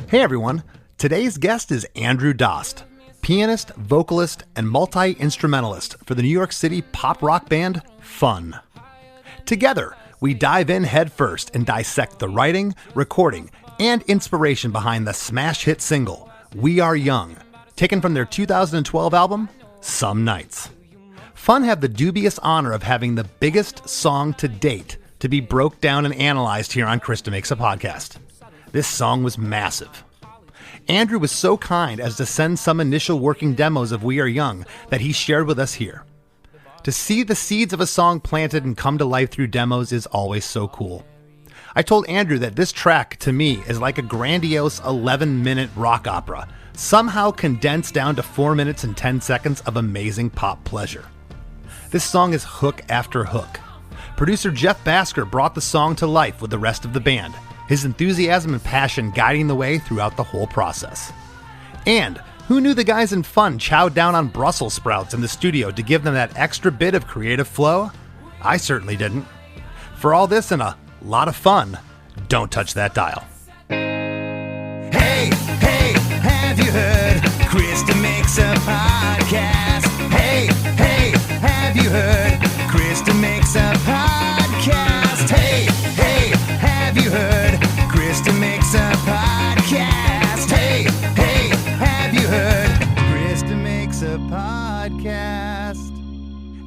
Hey everyone, today's guest is Andrew Dost, pianist, vocalist, and multi-instrumentalist for the New York City pop rock band Fun. Together, we dive in headfirst and dissect the writing, recording, and inspiration behind the smash hit single, We Are Young, taken from their 2012 album, Some Nights. Fun have the dubious honor of having the biggest song to date to be broke down and analyzed here on Chris DeMakes a Podcast. This song was massive. Andrew was so kind as to send some initial working demos of We Are Young that he shared with us here. To see the seeds of a song planted and come to life through demos is always so cool. I told Andrew that this track, to me, is like a grandiose 11-minute rock opera, somehow condensed down to 4 minutes and 10 seconds of amazing pop pleasure. This song is hook after hook. Producer Jeff Basker brought the song to life with the rest of the band, his enthusiasm and passion guiding the way throughout the whole process. And who knew the guys in Fun chowed down on Brussels sprouts in the studio to give them that extra bit of creative flow? I certainly didn't. For all this and a lot of fun, don't touch that dial. Hey, have you heard? Chris DeMakes a Podcast. Hey, have you heard? Chris DeMakes a Podcast. Hey, have you heard? Chris DeMakes a Podcast. Hey, have you heard? Chris DeMakes a Podcast.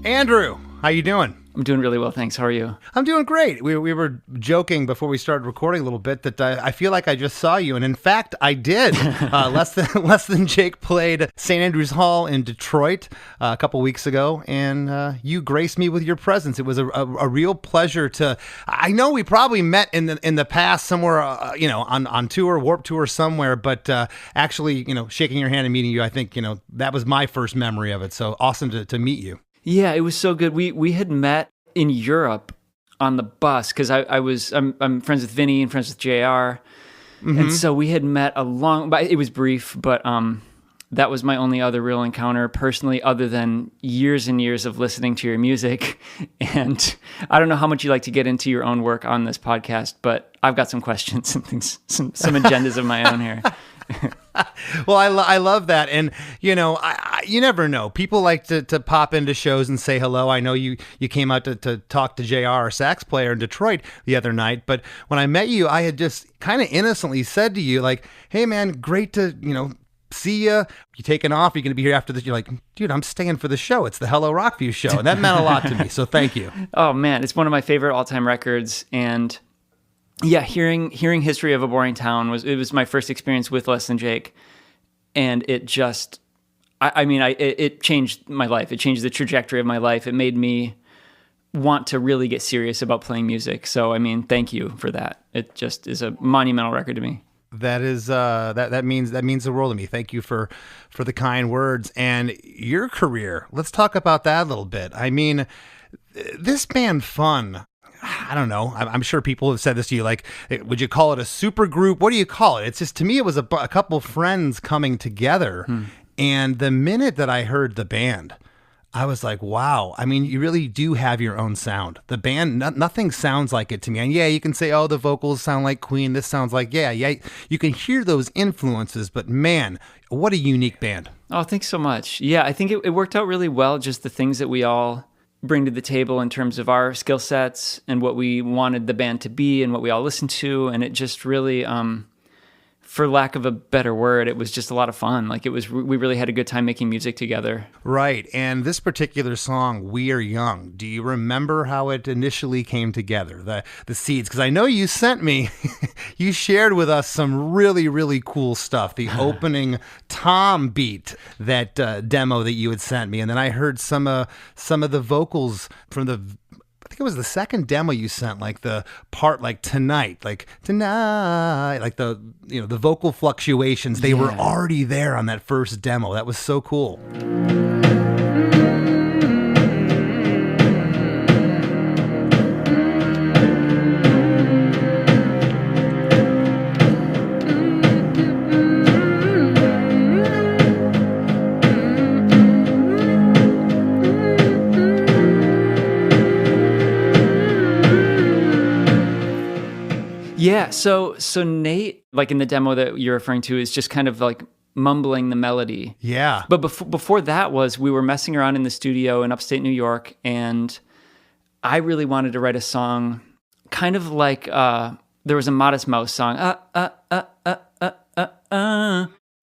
Andrew, how you doing? I'm doing really well, thanks. How are you? I'm doing great. We were joking before we started recording a little bit that I feel like I just saw you, and in fact, I did. Less than Jake played St. Andrew's Hall in Detroit a couple weeks ago, and you graced me with your presence. It was a real pleasure to. I know we probably met in the past somewhere, on tour, Warped Tour somewhere, but actually, shaking your hand and meeting you, I think that was my first memory of it. So awesome to meet you. Yeah, it was so good. We had met in Europe on the bus because I'm friends with Vinny and friends with JR, and so we had met but it was brief, but that was my only other real encounter personally, other than years and years of listening to your music. And I don't know how much you like to get into your own work on this podcast, but I've got some questions and things, some agendas of my own here. Well, I love that. And, you never know. People like to pop into shows and say hello. I know you came out to talk to JR, our sax player in Detroit the other night. But when I met you, I had just kind of innocently said to you, like, hey, man, great to, see you. You taking off? You're going to be here after this? You're like, dude, I'm staying for the show. It's the Hello Rockview show. And that meant a lot to me. So thank you. Oh, man. It's one of my favorite all-time records. And yeah, hearing History of a Boring Town was my first experience with Less Than Jake, and it just, it changed my life. It changed the trajectory of my life. It made me want to really get serious about playing music. So, thank you for that. It just is a monumental record to me. That is that means the world to me. Thank you for the kind words. And your career. Let's talk about that a little bit. This band Fun. I don't know. I'm sure people have said this to you. Like, would you call it a super group? What do you call it? It's just, to me, it was a couple friends coming together. And the minute that I heard the band, I was like, wow. You really do have your own sound. The band, nothing sounds like it to me. And yeah, you can say, oh, the vocals sound like Queen. This sounds like, yeah. You can hear those influences, but man, what a unique band. Oh, thanks so much. Yeah, I think it worked out really well. Just the things that we all bring to the table in terms of our skill sets and what we wanted the band to be and what we all listened to. And it just really, for lack of a better word, it was just a lot of fun. Like, we really had a good time making music together. Right. And this particular song, We Are Young, do you remember how it initially came together? The seeds? Because I know you sent me, you shared with us some really, really cool stuff. The opening tom beat, that demo that you had sent me. And then I heard some of the vocals from I think it was the second demo you sent, like the part like tonight, like the the vocal fluctuations, they were already there on that first demo. That was so cool. Yeah, so Nate like in the demo that you're referring to, is just kind of like mumbling the melody. Yeah. But before that we were messing around in the studio in upstate New York, and I really wanted to write a song kind of like there was a Modest Mouse song.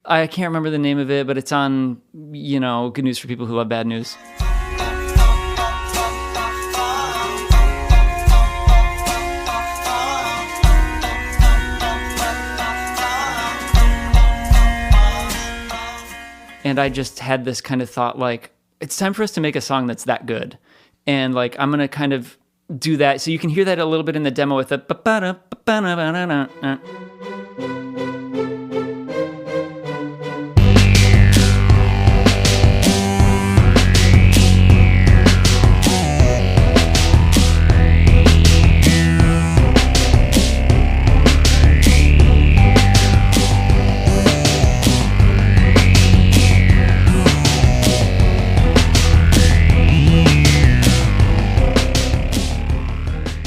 I can't remember the name of it, but it's on, Good News for People Who Love Bad News. And I just had this kind of thought, like, it's time for us to make a song that's that good. And like, I'm going to kind of do that. So you can hear that a little bit in the demo with the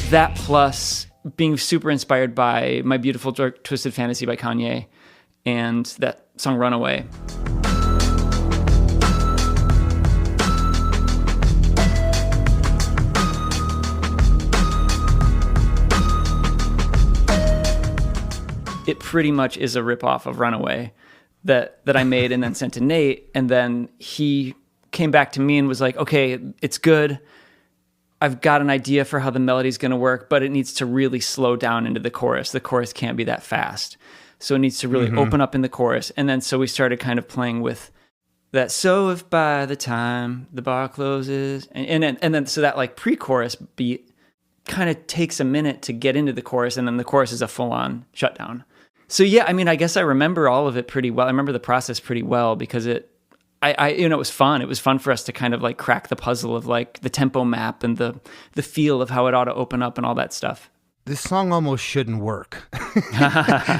that, plus being super inspired by My Beautiful Dark Twisted Fantasy by Kanye and that song Runaway. It pretty much is a ripoff of Runaway that I made and then sent to Nate, and then he came back to me and was like, okay, it's good. I've got an idea for how the melody's going to work, but it needs to really slow down into the chorus. The chorus can't be that fast. So it needs to really open up in the chorus. And then so we started kind of playing with that. So if by the time the bar closes, and then so that like pre-chorus beat kind of takes a minute to get into the chorus, and then the chorus is a full-on shutdown. So yeah, I mean, I guess I remember all of it pretty well. I remember the process pretty well because it was fun. It was fun for us to kind of like crack the puzzle of like the tempo map and the feel of how it ought to open up and all that stuff. This song almost shouldn't work.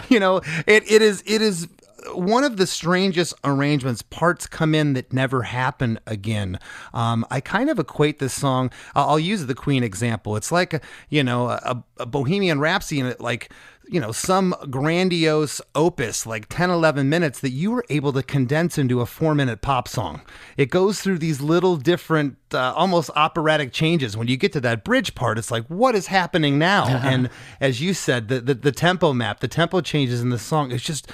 It is one of the strangest arrangements. Parts come in that never happen again. I kind of equate this song. I'll use the Queen example. It's like a Bohemian Rhapsody, and like some grandiose opus, like 10, 11 minutes that you were able to condense into a 4-minute pop song. It goes through these little different, almost operatic changes. When you get to that bridge part, it's like, what is happening now? And as you said, the tempo map, the tempo changes in the song, it's just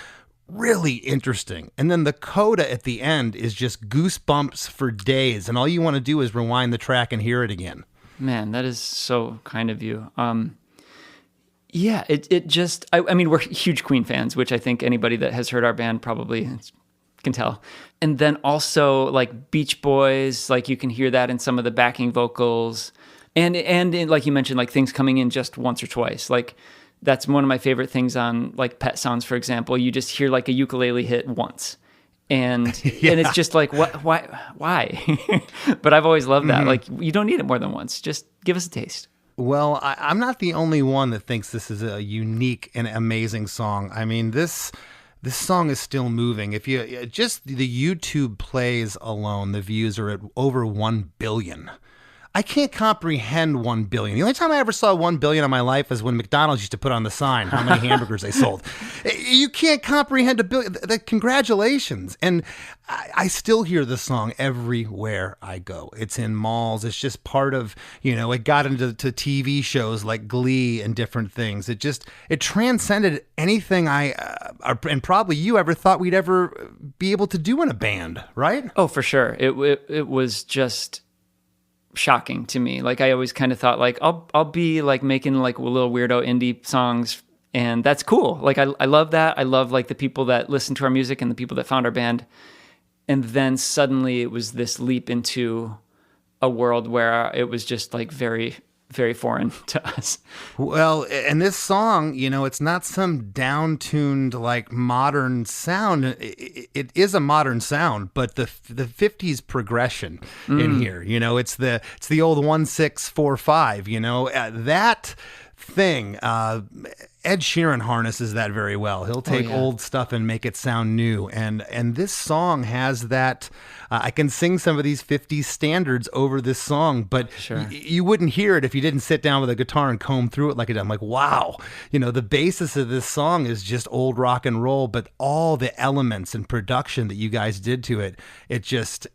really interesting. And then the coda at the end is just goosebumps for days. And all you want to do is rewind the track and hear it again. Man, that is so kind of you. Yeah, it just, I mean, we're huge Queen fans, which I think anybody that has heard our band probably can tell. And then also like Beach Boys, like you can hear that in some of the backing vocals. And in, like you mentioned, like things coming in just once or twice. Like that's one of my favorite things on like Pet Sounds, for example. You just hear like a ukulele hit once. And and it's just like, why? But I've always loved that. Like you don't need it more than once. Just give us a taste. Well, I'm not the only one that thinks this is a unique and amazing song. I mean, this song is still moving. If you just the YouTube plays alone, the views are at over 1 billion. I can't comprehend 1 billion. The only time I ever saw 1 billion in my life is when McDonald's used to put on the sign how many hamburgers they sold. You can't comprehend 1 billion. Congratulations. And I still hear this song everywhere I go. It's in malls. It's just part of, it got into TV shows like Glee and different things. It transcended anything and probably you ever thought we'd ever be able to do in a band, right? Oh, for sure. It was just shocking to me. Like I always kind of thought like I'll be like making like little weirdo indie songs, and that's cool. Like I love that. I love like the people that listen to our music and the people that found our band. And then suddenly it was this leap into a world where it was just like very, very foreign to us. Well, and this song, it's not some down-tuned like modern sound. It is a modern sound, but the 50s progression in here, it's the old 1-6-4-5, that thing. Ed Sheeran harnesses that very well. He'll take old stuff and make it sound new. And this song has that I can sing some of these 50s standards over this song, but Sure. you wouldn't hear it if you didn't sit down with a guitar and comb through it like I did. I'm like, wow, the basis of this song is just old rock and roll, but all the elements and production that you guys did to it,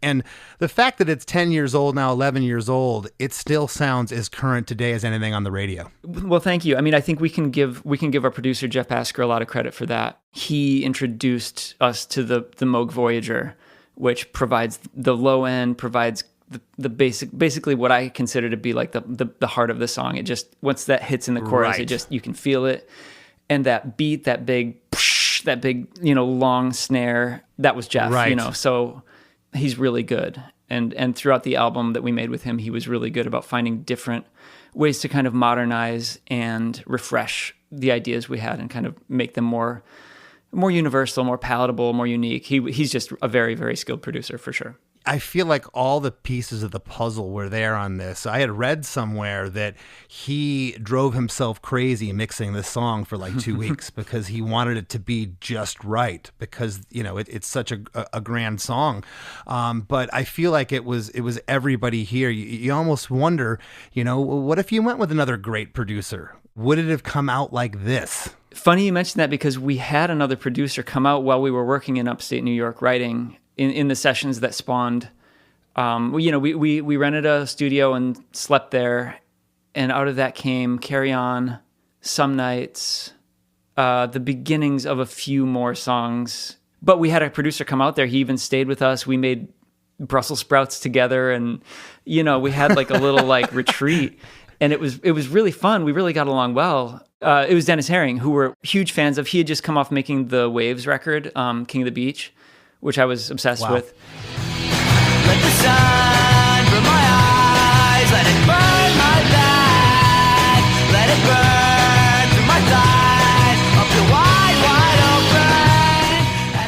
and the fact that it's 10 years old now, 11 years old, it still sounds as current today as anything on the radio. Well, thank you. I mean, I think we can give our producer Jeff Basker a lot of credit for that. He introduced us to the Moog Voyager, which provides the low end, provides the basically what I consider to be like the heart of the song. It just, once that hits in the chorus, Right. it just, you can feel it. And that beat, that big, long snare, that was Jeff, Right. So he's really good. And throughout the album that we made with him, he was really good about finding different ways to kind of modernize and refresh the ideas we had and kind of make them more universal, more palatable, more unique. He's just a very, very skilled producer for sure. I feel like all the pieces of the puzzle were there on this. I had read somewhere that he drove himself crazy mixing this song for like 2 weeks because he wanted it to be just right, because it's such a grand song. But I feel like it was everybody here. You almost wonder, what if you went with another great producer? Would it have come out like this? Funny you mentioned that, because we had another producer come out while we were working in upstate New York writing in the sessions that spawned. We rented a studio and slept there, and out of that came Carry On, Some Nights, the beginnings of a few more songs. But we had a producer come out there. He even stayed with us. We made Brussels sprouts together, and we had like a little like retreat, and it was really fun. We really got along well. It was Dennis Herring, who we're huge fans of. He had just come off making the Waves record, King of the Beach, which I was obsessed with. Let the sun from my eyes, let it burn my back, let it burn through my thighs, up the wide, wide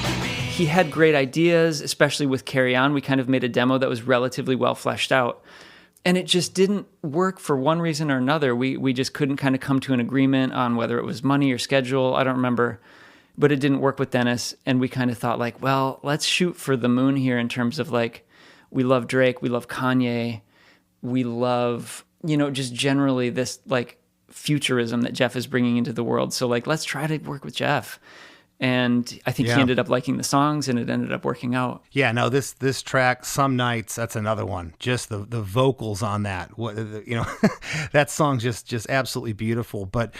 open. He had great ideas, especially with Carry On. We kind of made a demo that was relatively well fleshed out. And it just didn't work for one reason or another. We just couldn't kind of come to an agreement on whether it was money or schedule. I don't remember. But it didn't work with Dennis. And we kind of thought like, well, let's shoot for the moon here in terms of like, we love Drake, we love Kanye, we love, just generally this like futurism that Jeff is bringing into the world. So like, let's try to work with Jeff. And I think he ended up liking the songs, and it ended up working out. Yeah, no, this track, Some Nights, that's another one. Just the vocals on that, that song's just absolutely beautiful. But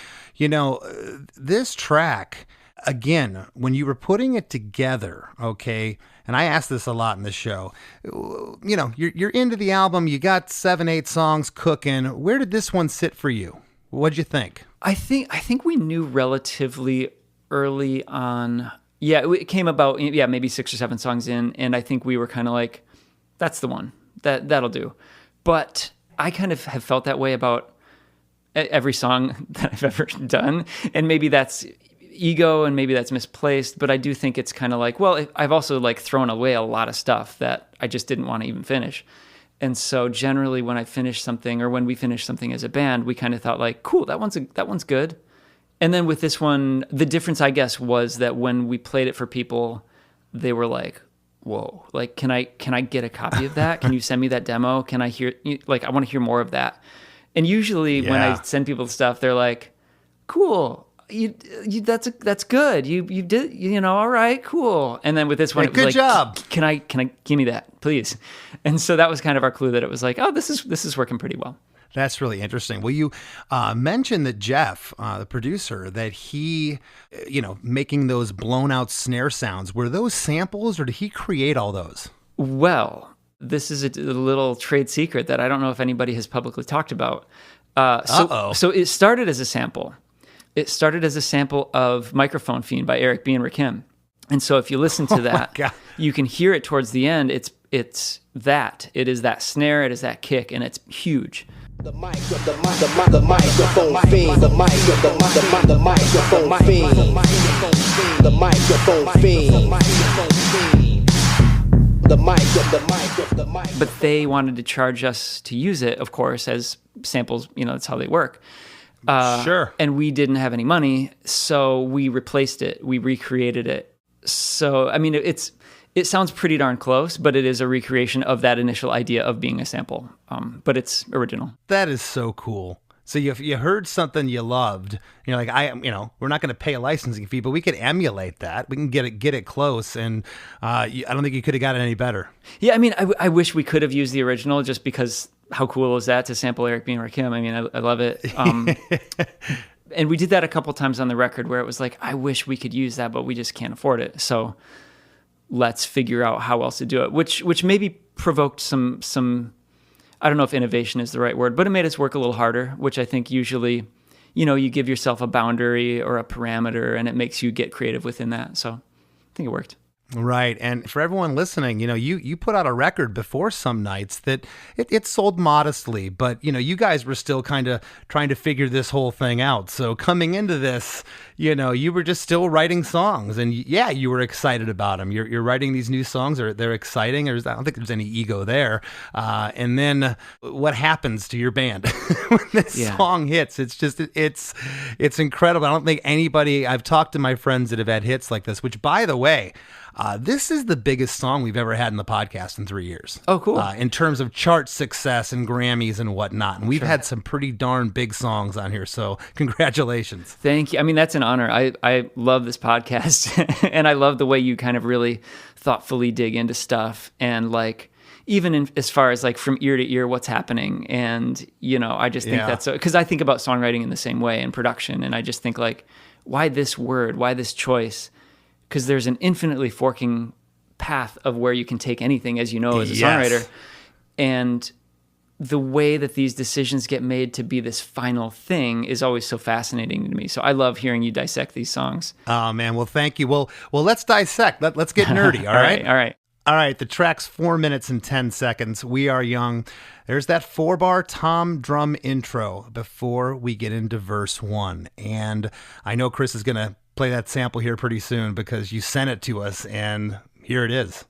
this track, again, when you were putting it together, okay, and I asked this a lot in the show, you're into the album, you got 7-8 songs cooking. Where did this one sit for you? What'd you think? I think we knew relatively early on. Yeah, it came about, maybe 6 or 7 songs in, and I think we were kind of like, that's the one. That'll do. But I kind of have felt that way about every song that I've ever done, and maybe that's ego and maybe that's misplaced, but I do think it's kind of like, well, I've also like thrown away a lot of stuff that I just didn't want to even finish. And so generally when I finish something, or when we finish something as a band, we kind of thought like, cool, that one's good. And then with this one, the difference, I guess, was that when we played it for people, they were like, whoa, like, can I get a copy of that? Can you send me that demo? Can I hear, like, I want to hear more of that. And usually when I send people stuff, they're like, cool, that's good. You did, all right, cool. And then with this one, it was good like, job. Can I give me that, please? And so that was kind of our clue that it was like, oh, this is working pretty well. That's really interesting. Well, you mentioned that Jeff, the producer, that he, making those blown out snare sounds, were those samples, or did he create all those? Well, this is a little trade secret that I don't know if anybody has publicly talked about. So it started as a sample. It started as a sample of Microphone Fiend by Eric B. and Rakim. And so if you listen to that, you can hear it towards the end. It is that snare, it is that kick, and it's huge. The microphone fiend, the microphone fiend, the microphone fiend, the mic. But they wanted to charge us to use it, of course, as samples. That's how they work. Sure. And we didn't have any money, so we replaced it. We recreated it. So I mean, it's it sounds pretty darn close, but it is a recreation of that initial idea of being a sample. But it's original. That is so cool. So you heard something you loved, you're like, we're not going to pay a licensing fee, but we could emulate that. We can get it close, and I don't think you could have got it any better. Yeah, I mean, I wish we could have used the original, just because how cool is that to sample Eric B. and Rakim? I mean, I love it. And we did that a couple times on the record where it was like, I wish we could use that, but we just can't afford it. So let's figure out how else to do it, which maybe provoked some I don't know if innovation is the right word, but it made us work a little harder, which I think usually, you give yourself a boundary or a parameter and it makes you get creative within that. So I think it worked. Right. And for everyone listening, you put out a record before Some Nights that it sold modestly, but, you guys were still kind of trying to figure this whole thing out. So coming into this, you were just still writing songs, and yeah, you were excited about them. You're writing these new songs, they're exciting. I don't think there's any ego there. And then what happens to your band when this song hits? It's just, it's incredible. I don't think I've talked to my friends that have had hits like this, which, by the way, this is the biggest song we've ever had in the podcast in 3 years. Oh, cool. In terms of chart success and Grammys and whatnot. And we've had some pretty darn big songs on here. So congratulations. Thank you. I mean, that's an honor. I love this podcast and I love the way you kind of really thoughtfully dig into stuff. And like, even as far as like from ear to ear, what's happening. And, I just think that's so, because I think about songwriting in the same way and production. And I just think like, why this word? Why this choice? Because there's an infinitely forking path of where you can take anything, as you know, as a songwriter. And the way that these decisions get made to be this final thing is always so fascinating to me. So I love hearing you dissect these songs. Oh, man. Well, thank you. Well, let's dissect. Let's get nerdy, all right? All right. All right, the track's 4 minutes and 10 seconds. We Are Young. There's that 4-bar tom drum intro before we get into verse 1. And I know Chris is going to play that sample here pretty soon because you sent it to us, and here it is.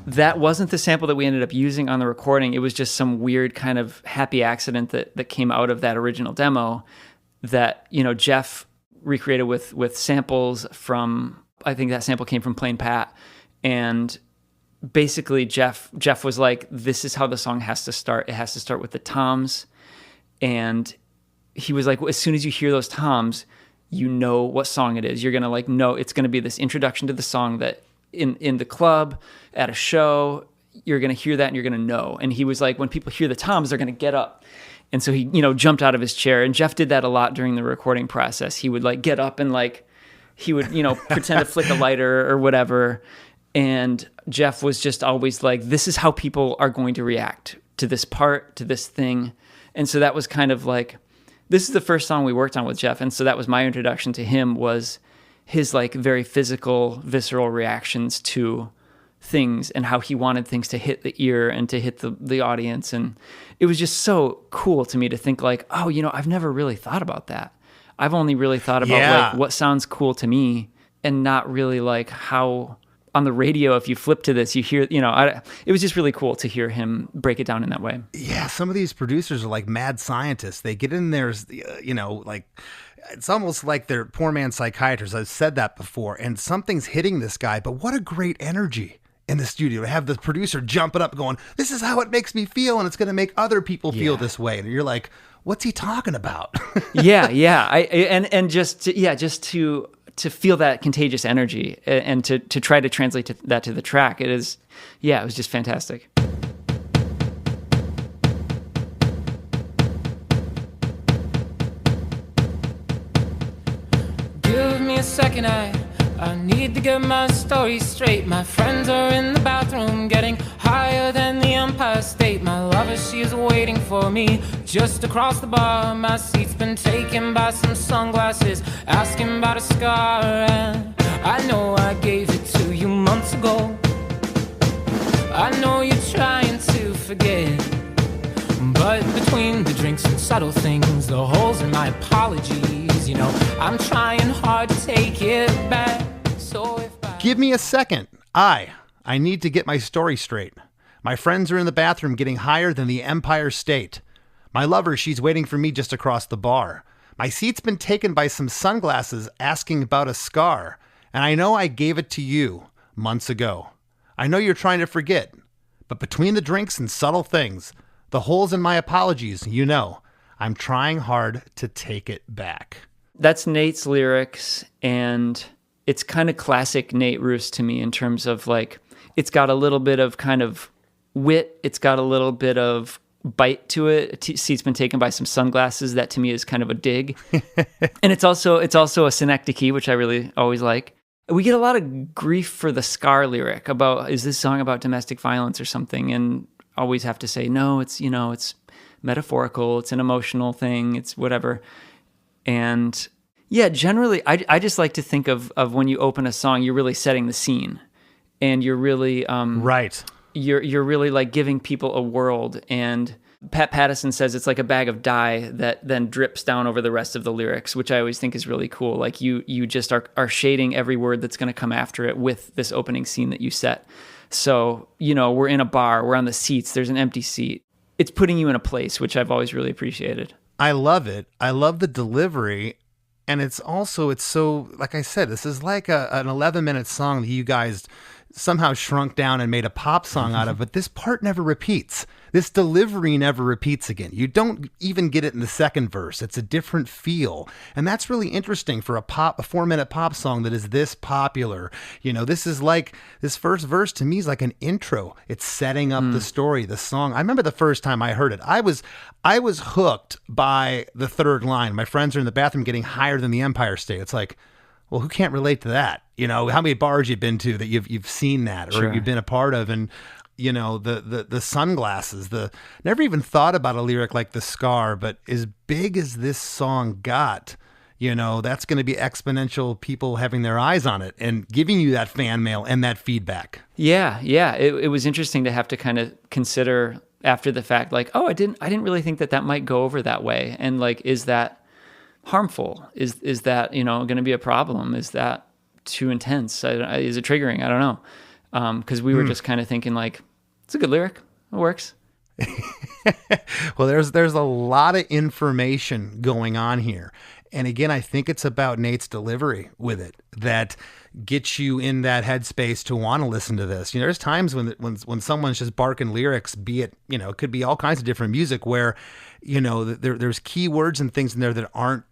That wasn't the sample that we ended up using on the recording. It was just some weird kind of happy accident that came out of that original demo that, Jeff recreated with samples from, I think that sample came from Plain Pat. And basically Jeff was like, this is how the song has to start. It has to start with the toms. And he was like, well, as soon as you hear those toms, you know what song it is. You're going to like, know it's going to be this introduction to the song that in the club, at a show, you're going to hear that and you're going to know. And he was like, when people hear the toms, they're going to get up. And so he, jumped out of his chair. And Jeff did that a lot during the recording process. He would like get up and like, he would, pretend to flick a lighter or whatever. And Jeff was just always like, this is how people are going to react to this part, to this thing. And so that was kind of like, this is the first song we worked on with Jeff. And so that was my introduction to him, was his like very physical, visceral reactions to things and how he wanted things to hit the ear and to hit the audience. And it was just so cool to me to think like, oh, I've never really thought about that. I've only really thought about like what sounds cool to me, and not really like how on the radio, if you flip to this, you hear, it was just really cool to hear him break it down in that way. Yeah. Some of these producers are like mad scientists. They get in there, like, it's almost like they're poor man's psychiatrists. I've said that before, and something's hitting this guy, but what a great energy in the studio to have the producer jumping up going, this is how it makes me feel, and it's going to make other people feel this way. And you're like, what's he talking about? Just to feel that contagious energy and to try to translate that to the track. It was just fantastic. Give me a second, I need to get my story straight. My friends are in the bathroom getting higher than the Empire State. My lover, she is waiting for me just across the bar. My seat's been taken by some sunglasses, asking about a scar. And I know I gave it to you months ago. I know you're trying to forget, but between the drinks and subtle things, the holes in my apologies, I'm trying hard to take it back. So if Give Me a Second. I need to get my story straight. My friends are in the bathroom getting higher than the Empire State. My lover, she's waiting for me just across the bar. My seat's been taken by some sunglasses asking about a scar. And I know I gave it to you months ago. I know you're trying to forget. But between the drinks and subtle things, the holes in my apologies, you know, I'm trying hard to take it back. That's Nate's lyrics, and it's kind of classic Nate Roos to me in terms of like, it's got a little bit of kind of wit. It's got a little bit of bite to it. Seat's been taken by some sunglasses. That to me is kind of a dig. And it's also a synecdoche, which I really always like. We get a lot of grief for the scar lyric about, is this song about domestic violence or something? And always have to say, no, it's, you know, it's metaphorical. It's an emotional thing. It's whatever. And yeah, generally, I just like to think of when you open a song, you're really setting the scene, and you're really right. You're really like giving people a world. And Pat Pattison says it's like a bag of dye that then drips down over the rest of the lyrics, which I always think is really cool. Like you just are shading every word that's going to come after it with this opening scene that you set. So, you know, we're in a bar, we're on the seats, there's an empty seat. It's putting you in a place, which I've always really appreciated. I love it. I love the delivery. And it's so, like I said, this is like an 11-minute song that you guys somehow shrunk down and made a pop song out of, but this part never repeats. This delivery never repeats again. You don't even get it in the second verse. It's a different feel. And that's really interesting for a 4-minute pop song that is this popular. You know, this first verse to me is like an intro. It's setting up the story, the song. I remember the first time I heard it, I was hooked by the third line. My friends are in the bathroom getting higher than the Empire State. It's like, well, who can't relate to that? You know, how many bars you've been to that you've seen that, or Sure. you've been a part of, and you know, the sunglasses, never even thought about a lyric like the scar, but as big as this song got, you know, that's going to be exponential people having their eyes on it and giving you that fan mail and that feedback. Yeah. It was interesting to have to kind of consider after the fact, like, oh, I didn't really think that might go over that way. And like, is that harmful? Is that, you know, going to be a problem? Is that too intense? Is it triggering? I don't know. Because we were just kind of thinking like, it's a good lyric. It works. Well, there's a lot of information going on here. And again, I think it's about Nate's delivery with it that gets you in that headspace to want to listen to this. You know, there's times when someone's just barking lyrics, be it, you know, it could be all kinds of different music where, you know, there's keywords and things in there that aren't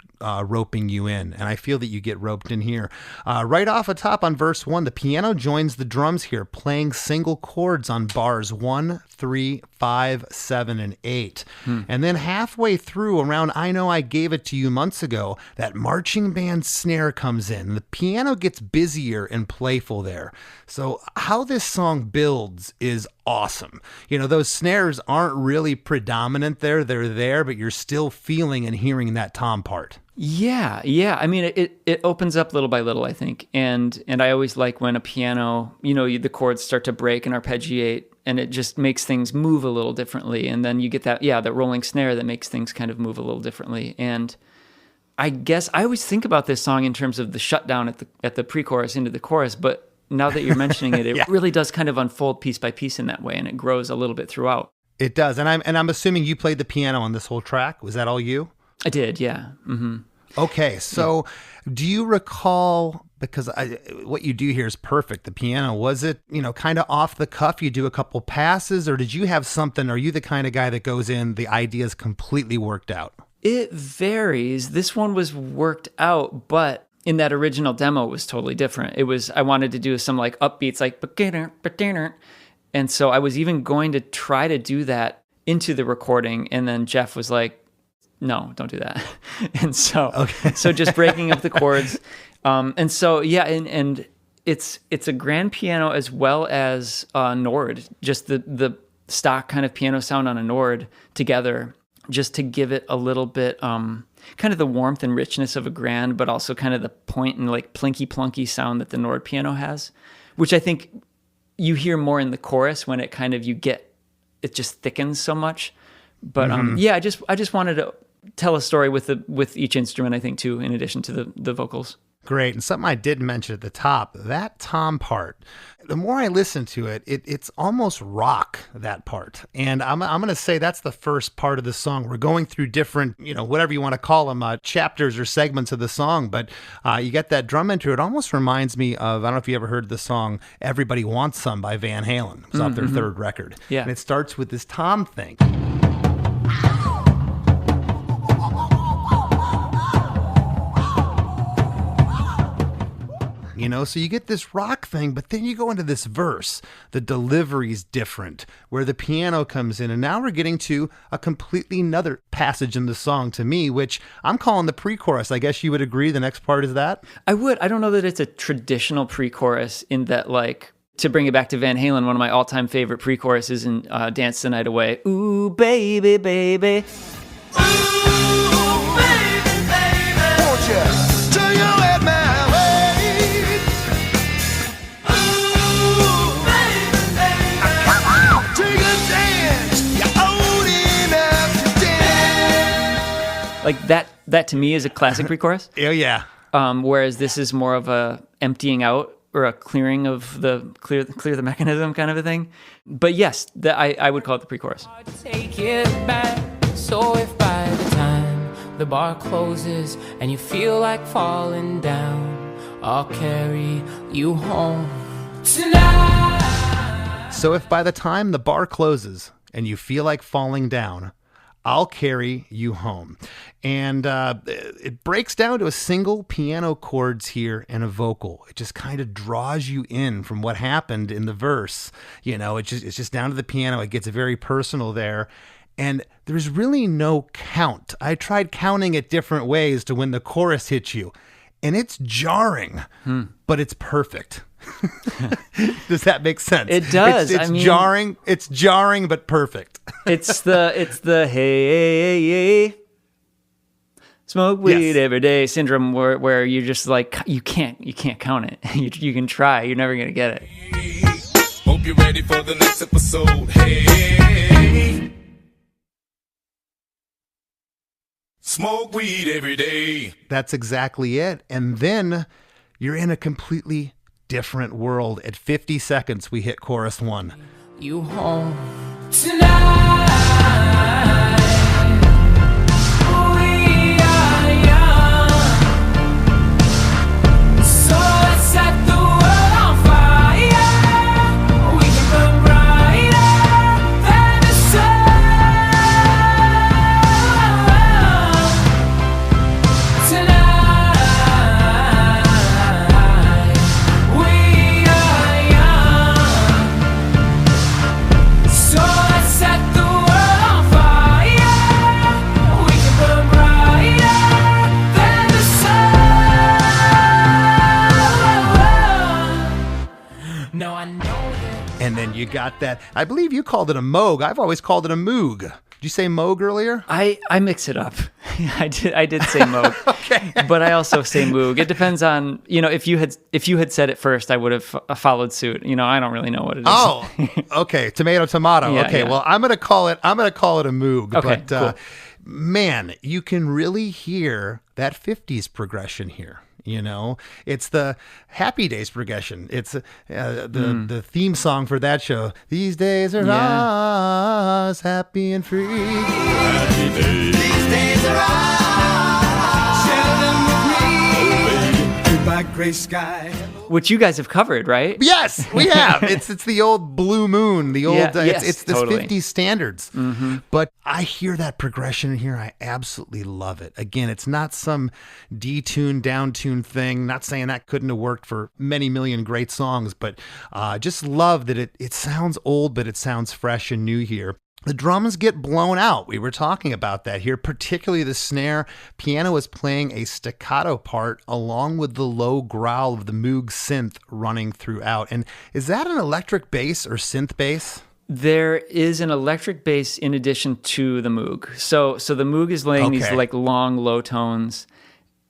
roping you in. And I feel that you get roped in here. Right off the top on verse 1, the piano joins the drums here, playing single chords on bars 1, 3, 5, 7, and 8. And then halfway through, around I Know I Gave It to You months ago, that marching band snare comes in. The piano gets busier and playful there. So how this song builds is awesome. You know, those snares aren't really predominant there. They're there, but you're still feeling and hearing that tom part. Yeah. I mean, it opens up little by little, I think. And I always like when a piano, you know, the chords start to break and arpeggiate, and it just makes things move a little differently. And then you get that rolling snare that makes things kind of move a little differently. And I guess I always think about this song in terms of the shutdown at the pre-chorus into the chorus, but now that you're mentioning it, it really does kind of unfold piece by piece in that way, and it grows a little bit throughout. It does. And I'm assuming you played the piano on this whole track. Was that all you? I did, yeah. Mm-hmm. Okay, so do you recall, because what you do here is perfect, the piano, was it, you know, kind of off the cuff, you do a couple passes, or did you have something, are you the kind of guy that goes in, the idea's completely worked out? It varies. This one was worked out, but in that original demo, it was totally different. I wanted to do some like upbeats, like, and so I was even going to try to do that into the recording, and then Jeff was like, no, don't do that. And so, so just breaking up the chords. And so, yeah, and it's a grand piano as well as a Nord, just the stock kind of piano sound on a Nord together, just to give it a little bit, kind of the warmth and richness of a grand, but also kind of the point and like plinky plunky sound that the Nord piano has, which I think you hear more in the chorus when it kind of, it just thickens so much. But yeah, I just wanted to tell a story with each instrument, I think, too, in addition to the vocals. Great. And something I did mention at the top, that tom part, the more I listen to it, it's almost rock, that part. And I'm going to say that's the first part of the song. We're going through different, whatever you want to call them, chapters or segments of the song. But you get that drum intro. It almost reminds me of, I don't know if you ever heard the song Everybody Wants Some by Van Halen. It was off their third record. Yeah. And it starts with this tom thing. So you get this rock thing, but then you go into this verse. The delivery's different, where the piano comes in. And now we're getting to a completely another passage in the song to me, which I'm calling the pre-chorus. I guess you would agree the next part is that? I would. I don't know that it's a traditional pre-chorus in that, like, to bring it back to Van Halen, one of my all-time favorite pre-choruses in Dance the Night Away. Ooh, baby, baby. Ooh, baby, baby. Won't you turn your head my way? Like that to me is a classic pre-chorus. Oh, yeah. Whereas this is more of a emptying out or a clearing of the clear the mechanism kind of a thing. But yes, I would call it the pre-chorus. Take it back. So if by the time the bar closes and you feel like falling down, I'll carry you home tonight. So if by the time the bar closes and you feel like falling down, I'll carry you home. And it breaks down to a single piano chords here and a vocal. It just kind of draws you in from what happened in the verse. It's just down to the piano. It gets very personal there. And there's really no count. I tried counting it different ways to when the chorus hits you. And it's jarring, but it's perfect. Does that make sense? It does. It's jarring. It's jarring, but perfect. It's the hey, smoke weed every day syndrome where you're just like you can't count it. You can try. You're never gonna get it. Hope you're ready for the next episode. Hey, smoke weed every day. That's exactly it. And then you're in a completely different world. At 50 seconds, we hit chorus 1. You home tonight. We are young, so let's set the world on fire. We can burn brighter than the sun tonight. And then you got that, I believe you called it a Moog. I've always called it a Moog. Did you say Moog earlier? I mix it up. I did say Moog. Okay. But I also say Moog. It depends on, if you had said it first, I would have followed suit. I don't really know what it is. Oh, okay. Tomato. Yeah, okay. yeah. Well, I'm going to call it a Moog. Okay, But cool. Man, you can really hear that 50s progression here. It's the Happy Days progression. It's the theme song for that show. These days are ours, happy and free. Happy days. These days are ours. Share them with me. Goodbye, gray sky. Which you guys have covered, right? Yes, we have. It's the old Blue Moon, the old yes, it's this totally. 50s standards. Mm-hmm. But I hear that progression here. I absolutely love it. Again, it's not some detuned, downtuned thing. Not saying that couldn't have worked for many million great songs, but just love that it sounds old, but it sounds fresh and new here. The drums get blown out. We were talking about that here, particularly the snare. Piano is playing a staccato part along with the low growl of the Moog synth running throughout. And is that an electric bass or synth bass? There is an electric bass in addition to the Moog. So the Moog is laying these like long low tones,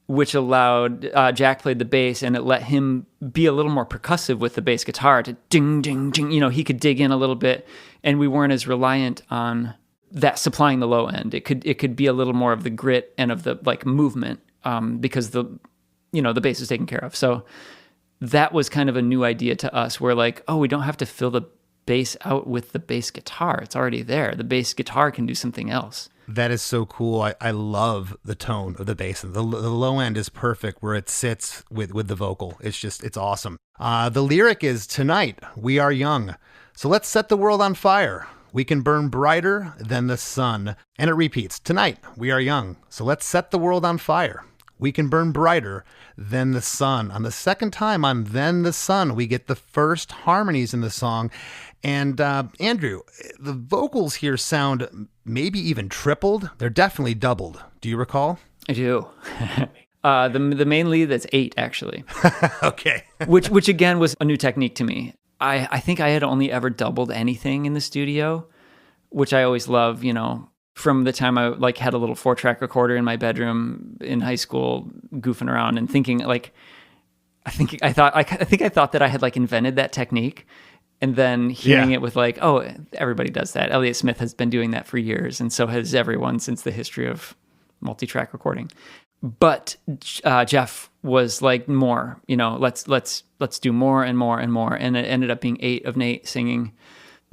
which allowed Jack played the bass, and it let him be a little more percussive with the bass guitar to ding, ding, ding. He could dig in a little bit, and we weren't as reliant on that supplying the low end. It could be a little more of the grit and of the like movement, because the bass is taken care of. So that was kind of a new idea to us. We're like, oh, we don't have to fill the bass out with the bass guitar. It's already there. The bass guitar can do something else. That is so cool. I love the tone of the bass. The low end is perfect where it sits with the vocal. It's awesome. The lyric is, tonight, we are young. So let's set the world on fire. We can burn brighter than the sun. And it repeats, tonight, we are young. So let's set the world on fire. We can burn brighter than the sun. On the second time on Then the Sun, we get the first harmonies in the song. And Andrew, the vocals here sound maybe even tripled. They're definitely doubled. Do you recall? I do. The main lead, that's 8, actually. Okay. which again was a new technique to me. I think I had only ever doubled anything in the studio, which I always love, from the time I had a little 4-track recorder in my bedroom in high school, goofing around and thinking I thought that I had invented that technique, and then hearing it with oh, everybody does that. Elliott Smith has been doing that for years, and so has everyone since the history of multi-track recording. But Jeff was like, more, let's do more and more and more, and it ended up being 8 of Nate singing.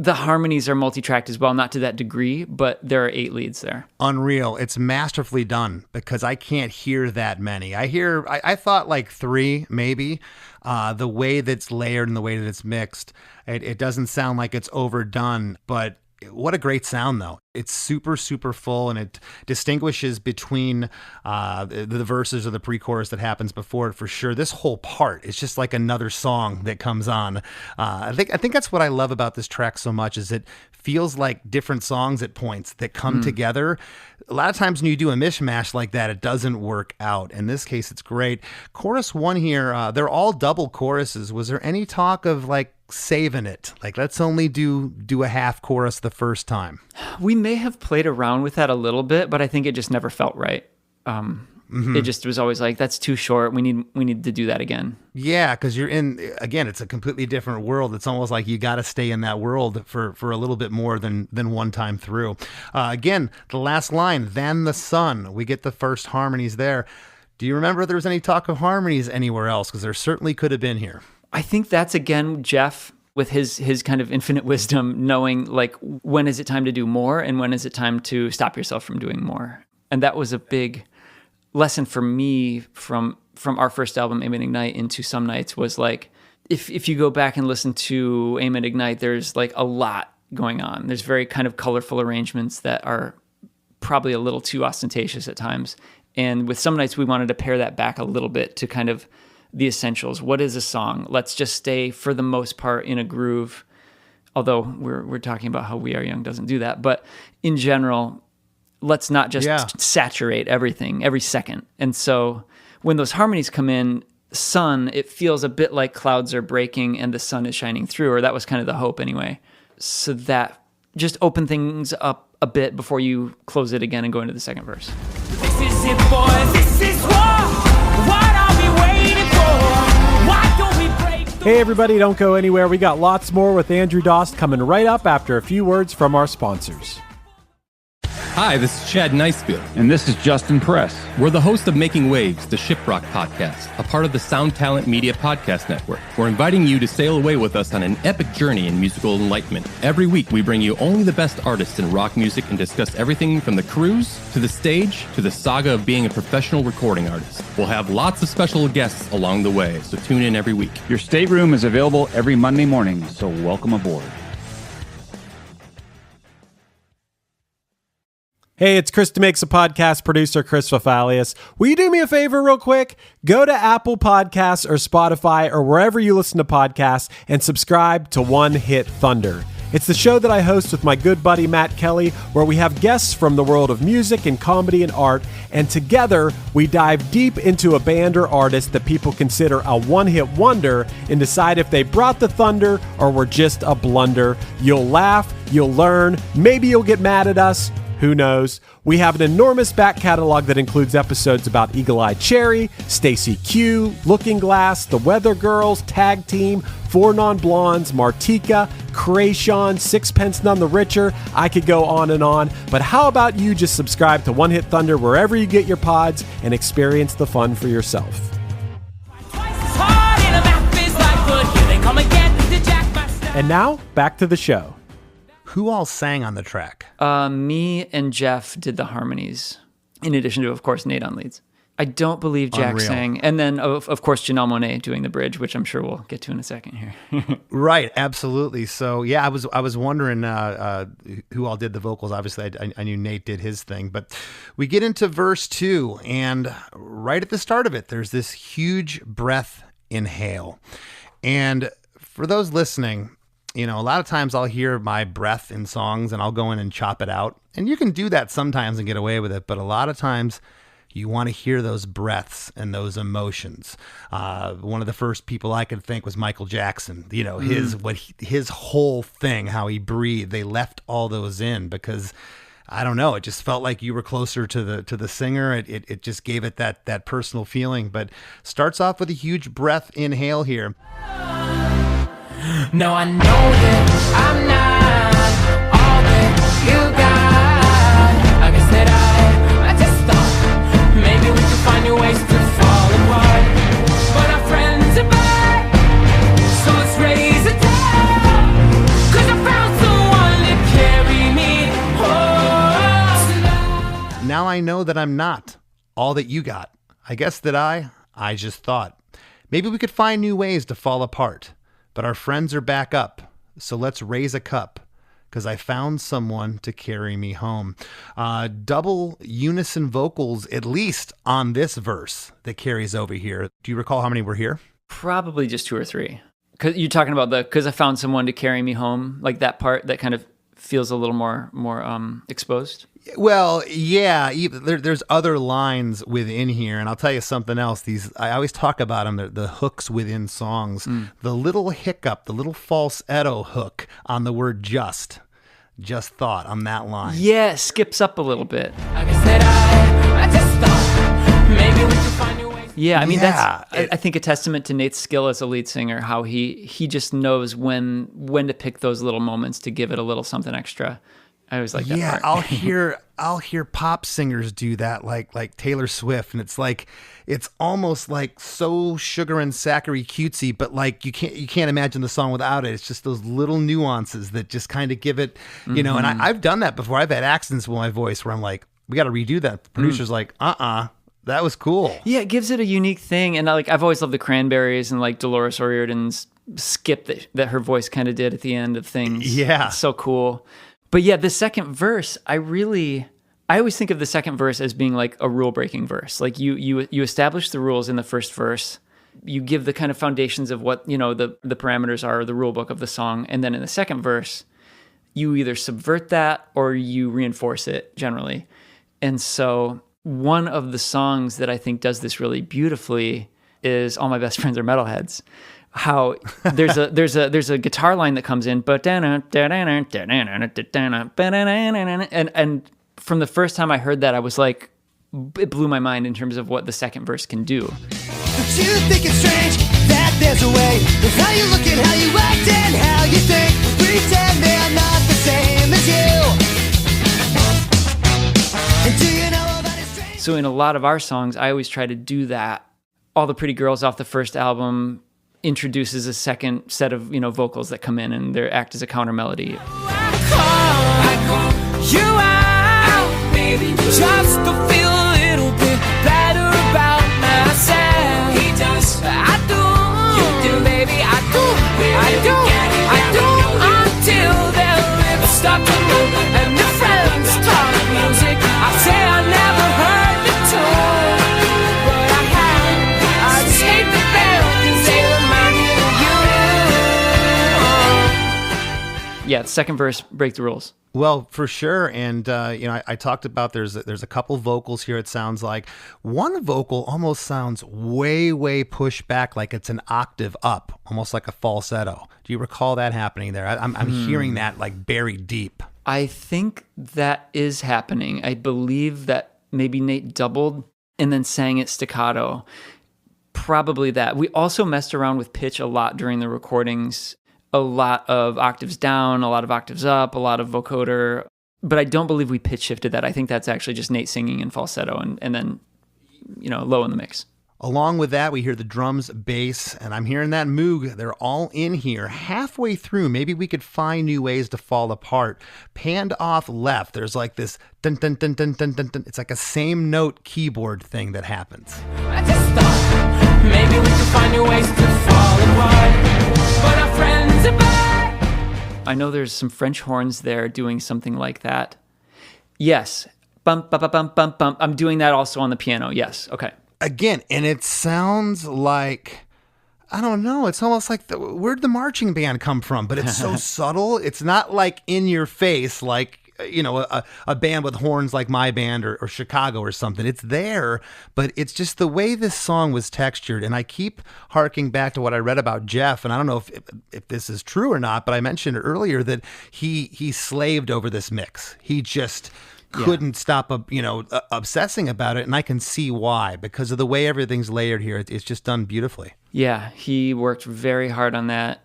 The harmonies are multi-tracked as well, not to that degree, but there are 8 leads there. Unreal. It's masterfully done because I can't hear that many. I thought 3 maybe. The way that's layered and the way that it's mixed, it doesn't sound like it's overdone, but what a great sound though. It's super, super full, and it distinguishes between the verses or the pre-chorus that happens before it for sure. This whole part is just like another song that comes on. I think that's what I love about this track so much, is it feels like different songs at points that come together. A lot of times when you do a mishmash like that, it doesn't work out. In this case, it's great. Chorus 1 here, they're all double choruses. Was there any talk of saving it? Let's only do a half chorus the first time. We may have played around with that a little bit, but I think it just never felt right. It just was always that's too short. We need to do that again. Yeah, because you're in, again, it's a completely different world. It's almost like you got to stay in that world for a little bit more than one time through. Again, the last line, then the sun, we get the first harmonies there. Do you remember if there was any talk of harmonies anywhere else? Because there certainly could have been here. I think that's, again, Jeff with his kind of infinite wisdom, knowing when is it time to do more and when is it time to stop yourself from doing more. And that was a big lesson for me from our first album, Aim and Ignite, into Some Nights, was if you go back and listen to Aim and Ignite, there's a lot going on. There's very kind of colorful arrangements that are probably a little too ostentatious at times. And with Some Nights, we wanted to pare that back a little bit to kind of the essentials. What is a song? Let's just stay, for the most part, in a groove. Although we're talking about how We Are Young doesn't do that. But in general, let's not just saturate everything every second. And so when those harmonies come in, sun, it feels a bit like clouds are breaking and the sun is shining through, or that was kind of the hope anyway. So that just open things up a bit before you close it again and go into the second verse. This is it, boys. This is war. What are we waiting for? Why don't we break the... Hey everybody, don't go anywhere. We got lots more with Andrew Dost coming right up after a few words from our sponsors. Hi, this is Chad Nicefield. And this is Justin Press. We're the host of Making Waves, the Shiprock podcast, a part of the Sound Talent Media Podcast Network. We're inviting you to sail away with us on an epic journey in musical enlightenment. Every week, we bring you only the best artists in rock music and discuss everything from the cruise to the stage to the saga of being a professional recording artist. We'll have lots of special guests along the way, so tune in every week. Your stateroom is available every Monday morning, so welcome aboard. Hey, it's Chris DeMakes, a podcast producer, Chris Fafalius. Will you do me a favor real quick? Go to Apple Podcasts or Spotify or wherever you listen to podcasts and subscribe to One Hit Thunder. It's the show that I host with my good buddy Matt Kelly, where we have guests from the world of music and comedy and art, and together we dive deep into a band or artist that people consider a one-hit wonder and decide if they brought the thunder or were just a blunder. You'll laugh, you'll learn, maybe you'll get mad at us. Who knows? We have an enormous back catalog that includes episodes about Eagle Eye Cherry, Stacy Q, Looking Glass, The Weather Girls, Tag Team, Four Non-Blondes, Martika, Krayshawn, Sixpence None the Richer. I could go on and on, but how about you just subscribe to One Hit Thunder wherever you get your pods and experience the fun for yourself. I'ma get the jack myself. And now, back to the show. Who all sang on the track? Me and Jeff did the harmonies, in addition to, of course, Nate on leads. I don't believe Jack Unreal. sang. And then, of course, Janelle Monáe doing the bridge, which I'm sure we'll get to in a second here. Right, absolutely. So yeah, I was wondering who all did the vocals. Obviously, I knew Nate did his thing, but we get into verse 2, and right at the start of it, there's this huge breath inhale. And for those listening, a lot of times I'll hear my breath in songs, and I'll go in and chop it out. And you can do that sometimes and get away with it, but a lot of times you want to hear those breaths and those emotions. One of the first people I could think was Michael Jackson. His whole thing, how he breathed. They left all those in because I don't know. It just felt like you were closer to the singer. It just gave it that personal feeling. But starts off with a huge breath inhale here. No, I know that I'm not all that you got. I guess that I just thought maybe we could find new ways to fall apart. But our friends are back, so let's raise a toast. 'Cause I found someone to carry me home. Now I know that I'm not all that you got. I guess that I just thought maybe we could find new ways to fall apart. But our friends are back up, so let's raise a cup, because I found someone to carry me home. Double unison vocals, at least on this verse that carries over here. Do you recall how many were here? Probably just 2 or 3. Because you're talking about because I found someone to carry me home, like that part that kind of feels a little more exposed. Well, yeah, there's other lines within here, and I'll tell you something else. I always talk about them, the hooks within songs. The little hiccup, the little falsetto hook on the word just thought on that line. Yeah, it skips up a little bit. I guess that I just thought maybe we could find new ways. Yeah, I mean, Yeah, that's, I think, a testament to Nate's skill as a lead singer, how he just knows when to pick those little moments to give it a little something extra. I always like that Yeah, part. I'll hear pop singers do that, like Taylor Swift, and it's almost like so sugar and sacchary cutesy, but like you can't imagine the song without it. It's just those little nuances that just kind of give it, And I've done that before. I've had accidents with my voice where I'm like, we got to redo that. The producer's like, that was cool. Yeah, it gives it a unique thing, and I've always loved the Cranberries and like Dolores O'Riordan's skip that her voice kind of did at the end of things. Yeah, it's so cool. But yeah, the second verse, I always think of the second verse as being like a rule-breaking verse. Like you establish the rules in the first verse, you give the kind of foundations of what, the parameters are, the rule book of the song, and then in the second verse, you either subvert that or you reinforce it generally. And so one of the songs that I think does this really beautifully is All My Best Friends Are Metalheads. How there's a guitar line that comes in, and from the first time I heard that, I was like, it blew my mind in terms of what the second verse can do. Don't you think it's strange that there's a way with how you look and how you act and how you think? Pretend they're not the same as you. And do you know about it strange? So in a lot of our songs, I always try to do that. All the Pretty Girls off the first album introduces a second set of vocals that come in and they act as a counter melody. I call you out, baby, just to feel a little bit better about myself. He does, I do, you do, baby, I do, until their lips stop to move and their friends talk music. I say I never heard the tune, but I have. I just hate the band 'cause they remind me of you. Yeah, the second verse, break the rules. Well, for sure. And, I talked about there's a couple vocals here. It sounds like one vocal almost sounds way, way pushed back, like it's an octave up, almost like a falsetto. Do you recall that happening there? I'm hearing that like buried deep. I think that is happening. I believe that maybe Nate doubled and then sang it staccato. Probably that. We also messed around with pitch a lot during the recordings. A lot of octaves down, a lot of octaves up, a lot of vocoder. But I don't believe we pitch shifted that. I think that's actually just Nate singing in falsetto and then, low in the mix. Along with that, we hear the drums, bass, and I'm hearing that moog. They're all in here. Halfway through, maybe we could find new ways to fall apart. Panned off left, there's like this dun dun dun dun dun dun dun. It's like a same note keyboard thing that happens. I just thought maybe we could find new ways to fall apart, but our friends are back. I know there's some French horns there doing something like that. Yes. Bump, bump, bump, bump, bump. I'm doing that also on the piano. Yes. Okay. Again, and it sounds like, I don't know, it's almost like, where'd the marching band come from? But it's so subtle. It's not like in your face, like, you know, a band with horns like my band or Chicago or something. It's there, but it's just the way this song was textured. And I keep harking back to what I read about Jeff, and I don't know if this is true or not, but I mentioned earlier that he slaved over this mix. He just couldn't stop, obsessing about it, and I can see why, because of the way everything's layered here. It's just done beautifully. Yeah, he worked very hard on that.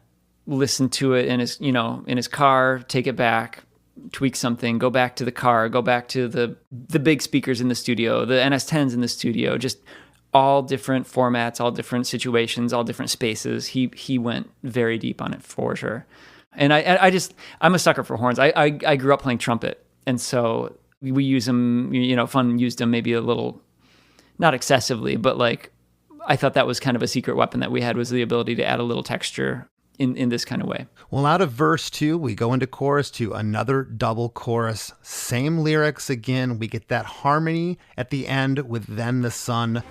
Listened to it in his car, take it back, tweak something, go back to the car, go back to the big speakers in the studio, the NS10s in the studio, just all different formats, all different situations, all different spaces. He went very deep on it for sure. And I'm a sucker for horns. I grew up playing trumpet, and so we use them, Fun used them maybe a little, not excessively, but like I thought that was kind of a secret weapon that we had, was the ability to add a little texture in this kind of way. Well, out of verse 2, we go into chorus 2, another double chorus, same lyrics again. We get that harmony at the end with Then the Sun.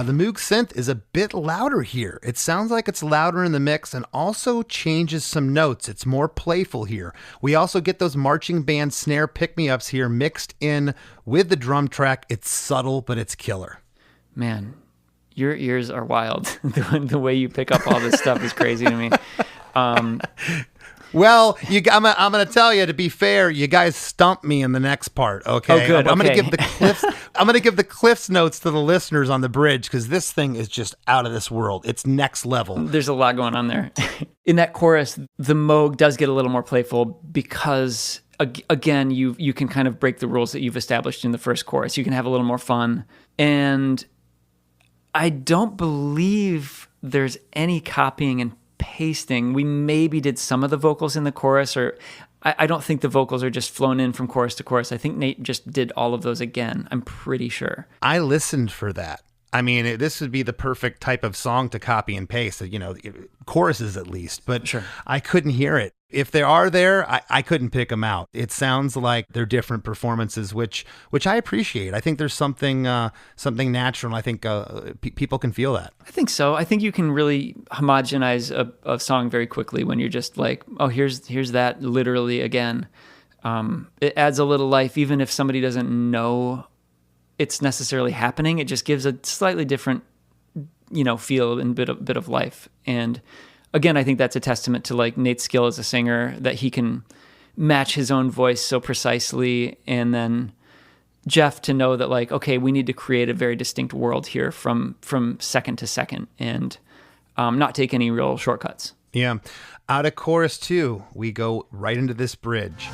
The Moog synth is a bit louder here. It sounds like it's louder in the mix and also changes some notes. It's more playful here. We also get those marching band snare pick-me-ups here mixed in with the drum track. It's subtle, but it's killer. Man, your ears are wild. The way you pick up all this stuff is crazy to me. Well, I'm going to tell you, to be fair, you guys stumped me in the next part. Okay. Oh, good. I'm going okay. to give the Cliffs. I'm going to give the Cliffs notes to the listeners on the bridge, because this thing is just out of this world. It's next level. There's a lot going on there. In that chorus, the Moog does get a little more playful because, again, you can kind of break the rules that you've established in the first chorus. You can have a little more fun, and I don't believe there's any copying and pasting. We maybe did some of the vocals in the chorus, or I don't think the vocals are just flown in from chorus to chorus. I think Nate just did all of those again. I'm pretty sure. I listened for that. I mean, this would be the perfect type of song to copy and paste, choruses at least, but sure. I couldn't hear it. If they are there, I couldn't pick them out. It sounds like they're different performances, which I appreciate. I think there's something natural, and I think people can feel that. I think so. I think you can really homogenize a song very quickly when you're just like, oh, here's that literally again. It adds a little life, even if somebody doesn't know it's necessarily happening. It just gives a slightly different, feel and bit of life. And again, I think that's a testament to like Nate's skill as a singer, that he can match his own voice so precisely. And then Jeff to know that like, okay, we need to create a very distinct world here from second to second, and not take any real shortcuts. Yeah. Out of chorus 2, we go right into this bridge.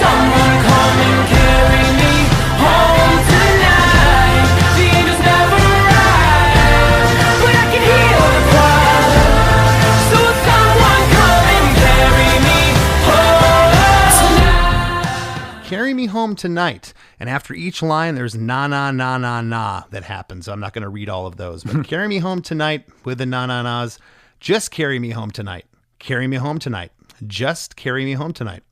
So home tonight. And after each line, there's na na na na na that happens. I'm not going to read all of those, but carry me home tonight with the na na nas. Just carry me home tonight. Carry me home tonight. Just carry me home tonight.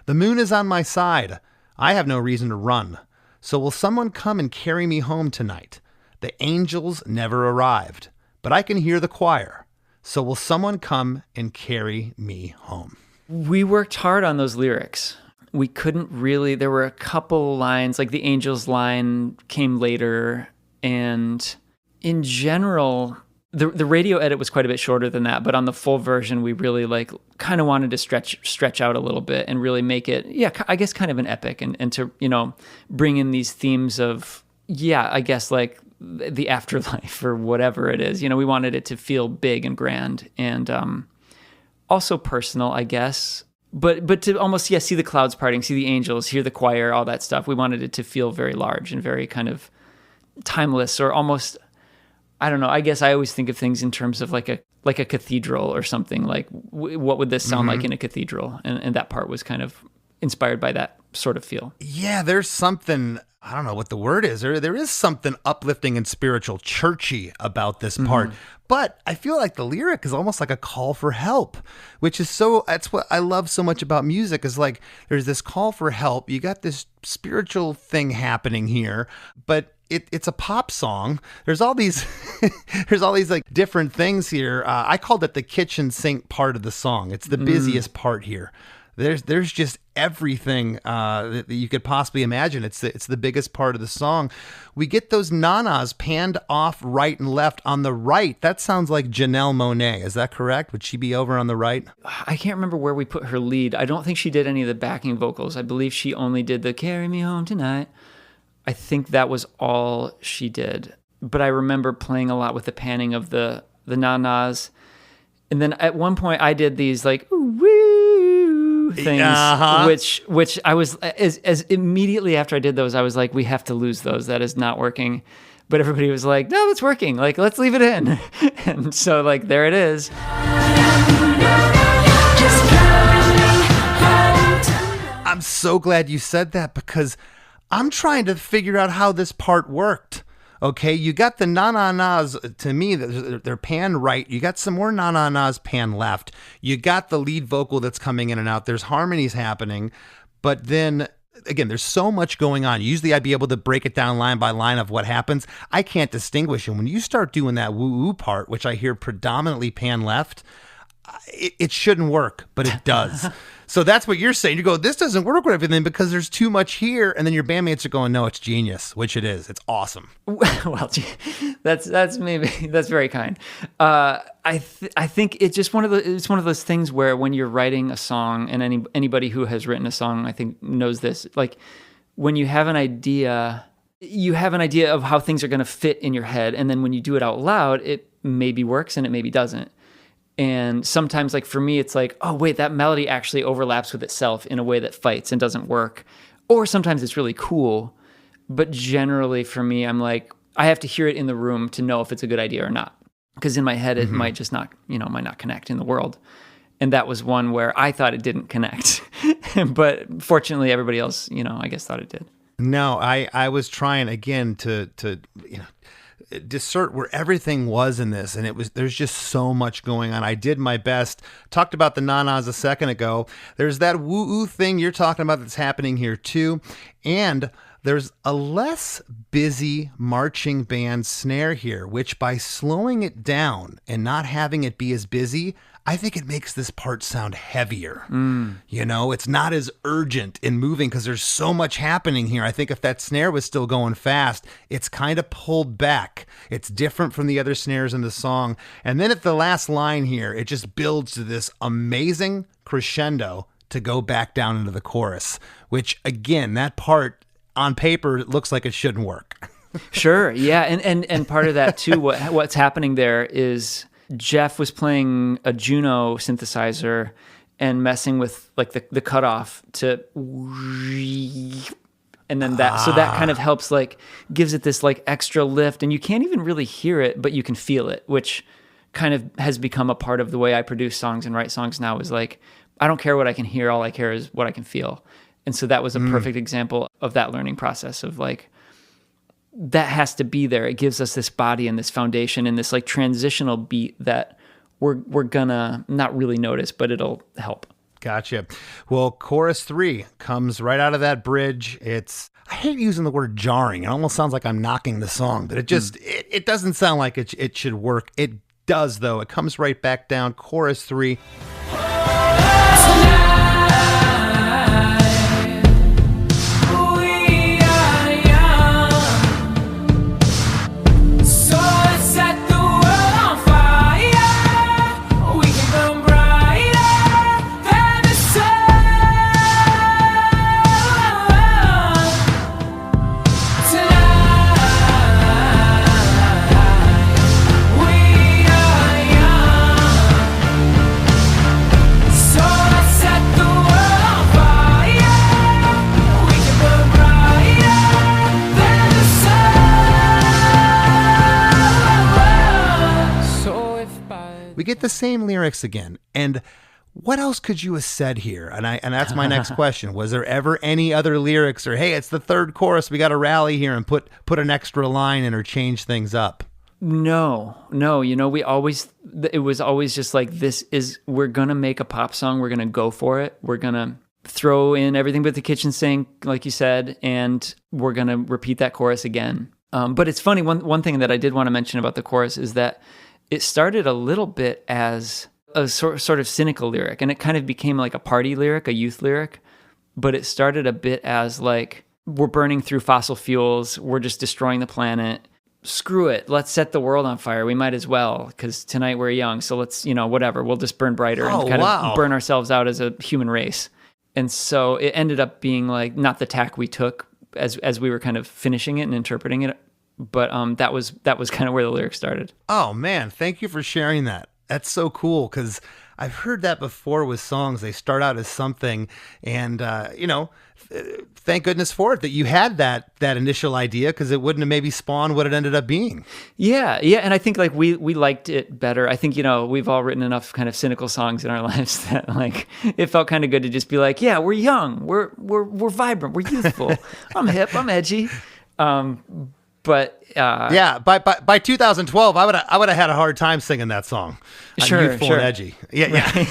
The moon is on my side. I have no reason to run. So will someone come and carry me home tonight? The angels never arrived, but I can hear the choir. So will someone come and carry me home? We worked hard on those lyrics. We couldn't really, there were a couple lines, like the angels line came later. And in general, the radio edit was quite a bit shorter than that, but on the full version, we really kind of wanted to stretch out a little bit and really make it, I guess kind of an epic and to, bring in these themes of, I guess like the afterlife or whatever it is. We wanted it to feel big and grand and also personal, I guess. But to almost, see the clouds parting, see the angels, hear the choir, all that stuff. We wanted it to feel very large and very kind of timeless or almost, I don't know. I guess I always think of things in terms of like a cathedral or something. Like, what would this sound like in a cathedral? And that part was kind of inspired by that sort of feel. Yeah, there's something, I don't know what the word is. There is something uplifting and spiritual, churchy about this part. But I feel like the lyric is almost like a call for help, which is that's what I love so much about music is like, there's this call for help. You got this spiritual thing happening here, but it's a pop song. There's all these, like different things here. I called it the kitchen sink part of the song. It's the busiest part here. There's just everything that you could possibly imagine. It's the biggest part of the song. We get those nanas panned off right and left. On the right, that sounds like Janelle Monáe. Is that correct? Would she be over on the right? I can't remember where we put her lead. I don't think she did any of the backing vocals. I believe she only did the "Carry Me Home Tonight." I think that was all she did. But I remember playing a lot with the panning of the nanas. And then at one point I did these like woo things, which I was as immediately after I did those, I was like, we have to lose those. That is not working. But everybody was like, no, it's working. Like, let's leave it in. And so like, there it is. I'm so glad you said that because I'm trying to figure out how this part worked. Okay, you got the na-na-nas, to me, they're pan right. You got some more na-na-nas pan left. You got the lead vocal that's coming in and out. There's harmonies happening. But then, again, there's so much going on. Usually I'd be able to break it down line by line of what happens. I can't distinguish. And when you start doing that woo-woo part, which I hear predominantly pan left, it shouldn't work, but it does. So that's what you're saying. You go, this doesn't work with everything because there's too much here. And then your bandmates are going, no, it's genius, which it is. It's awesome. Well, that's very kind. I think it's just it's one of those things where when you're writing a song, and anybody who has written a song, I think knows this, like when you have an idea of how things are going to fit in your head. And then when you do it out loud, it maybe works and it maybe doesn't. And sometimes, like for me, it's like, oh, wait, that melody actually overlaps with itself in a way that fights and doesn't work. Or sometimes it's really cool. But generally for me, I'm like, I have to hear it in the room to know if it's a good idea or not. Because in my head, it might just not, might not connect in the world. And that was one where I thought it didn't connect. But fortunately, everybody else, I guess thought it did. No, I was trying again to discern where everything was in this, and there's just so much going on. I did my best. Talked about the nanas a second ago. There's that woo-oo thing you're talking about that's happening here too, and there's a less busy marching band snare here, which by slowing it down and not having it be as busy, I think it makes this part sound heavier. It's not as urgent in moving because there's so much happening here. I think if that snare was still going fast, it's kind of pulled back. It's different from the other snares in the song. And then at the last line here, it just builds to this amazing crescendo to go back down into the chorus, which again, that part on paper looks like it shouldn't work. Sure. Yeah. And part of that too, what's happening there is Jeff was playing a Juno synthesizer and messing with like the cutoff to, and then so that kind of helps, like gives it this like extra lift, and you can't even really hear it, but you can feel it, which kind of has become a part of the way I produce songs and write songs now is like, I don't care what I can hear. All I care is what I can feel. And so that was a perfect example of that learning process of like, that has to be there. It gives us this body and this foundation and this like transitional beat that we're gonna not really notice, but it'll help. Gotcha. Well, chorus 3 comes right out of that bridge. I hate using the word jarring. It almost sounds like I'm knocking the song, but it just, it doesn't sound like it should work. It does though. It comes right back down. Chorus 3. We get the same lyrics again. And what else could you have said here? And that's my next question. Was there ever any other lyrics or, hey, it's the third chorus, we got to rally here and put an extra line in or change things up? No, it was always just like, we're going to make a pop song. We're going to go for it. We're going to throw in everything but the kitchen sink, like you said, and we're going to repeat that chorus again. But it's funny. One thing that I did want to mention about the chorus is that it started a little bit as a sort of cynical lyric, and it kind of became like a party lyric, a youth lyric. But it started a bit as like, we're burning through fossil fuels, we're just destroying the planet. Screw it, let's set the world on fire. We might as well, because tonight we're young, so let's, whatever, we'll just burn brighter and kind of burn ourselves out as a human race. And so it ended up being like not the tack we took as we were kind of finishing it and interpreting it. But that was kind of where the lyrics started. Oh man, thank you for sharing that. That's so cool, because I've heard that before with songs. They start out as something, and thank goodness for it that you had that initial idea, because it wouldn't have maybe spawned what it ended up being. Yeah, and I think like we liked it better. I think we've all written enough kind of cynical songs in our lives that like it felt kind of good to just be like, yeah, we're young, we're vibrant, we're youthful, I'm hip, I'm edgy. But by 2012, I would have had a hard time singing that song. Youthful and edgy. Yeah.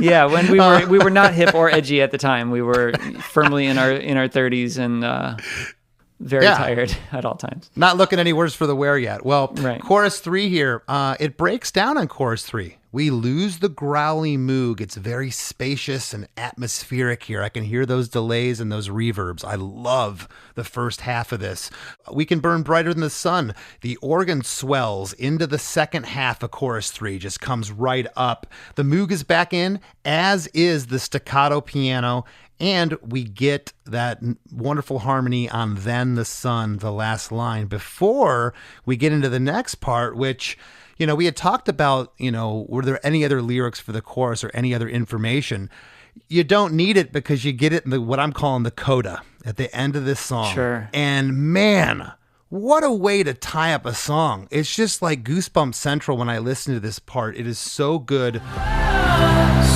Yeah, when we were not hip or edgy at the time. We were firmly in our 30s and very tired at all times. Not looking any worse for the wear yet. Well, right. Chorus 3 here, it breaks down on chorus 3. We lose the growly moog. It's very spacious and atmospheric here. I can hear those delays and those reverbs. I love the first half of this. We can burn brighter than the sun. The organ swells into the second half of chorus 3, just comes right up. The moog is back in, as is the staccato piano. And we get that wonderful harmony on Then the Sun, the last line, before we get into the next part, which, we had talked about, were there any other lyrics for the chorus or any other information? You don't need it, because you get it in what I'm calling the coda at the end of this song. Sure. And man, what a way to tie up a song. It's just like Goosebumps Central when I listen to this part. It is so good.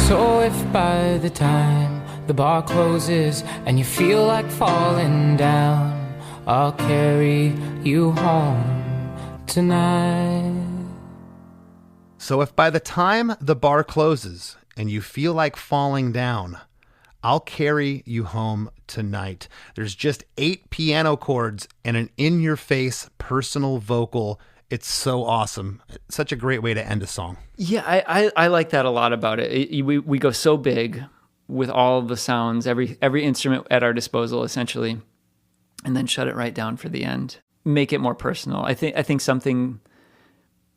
So if by the time the bar closes and you feel like falling down, I'll carry you home tonight. So if by the time the bar closes and you feel like falling down, I'll carry you home tonight. There's just 8 piano chords and an in-your-face personal vocal. It's so awesome. It's such a great way to end a song. Yeah, I like that a lot about it. We go so big with all the sounds, every instrument at our disposal, essentially, and then shut it right down for the end. Make it more personal. I think something,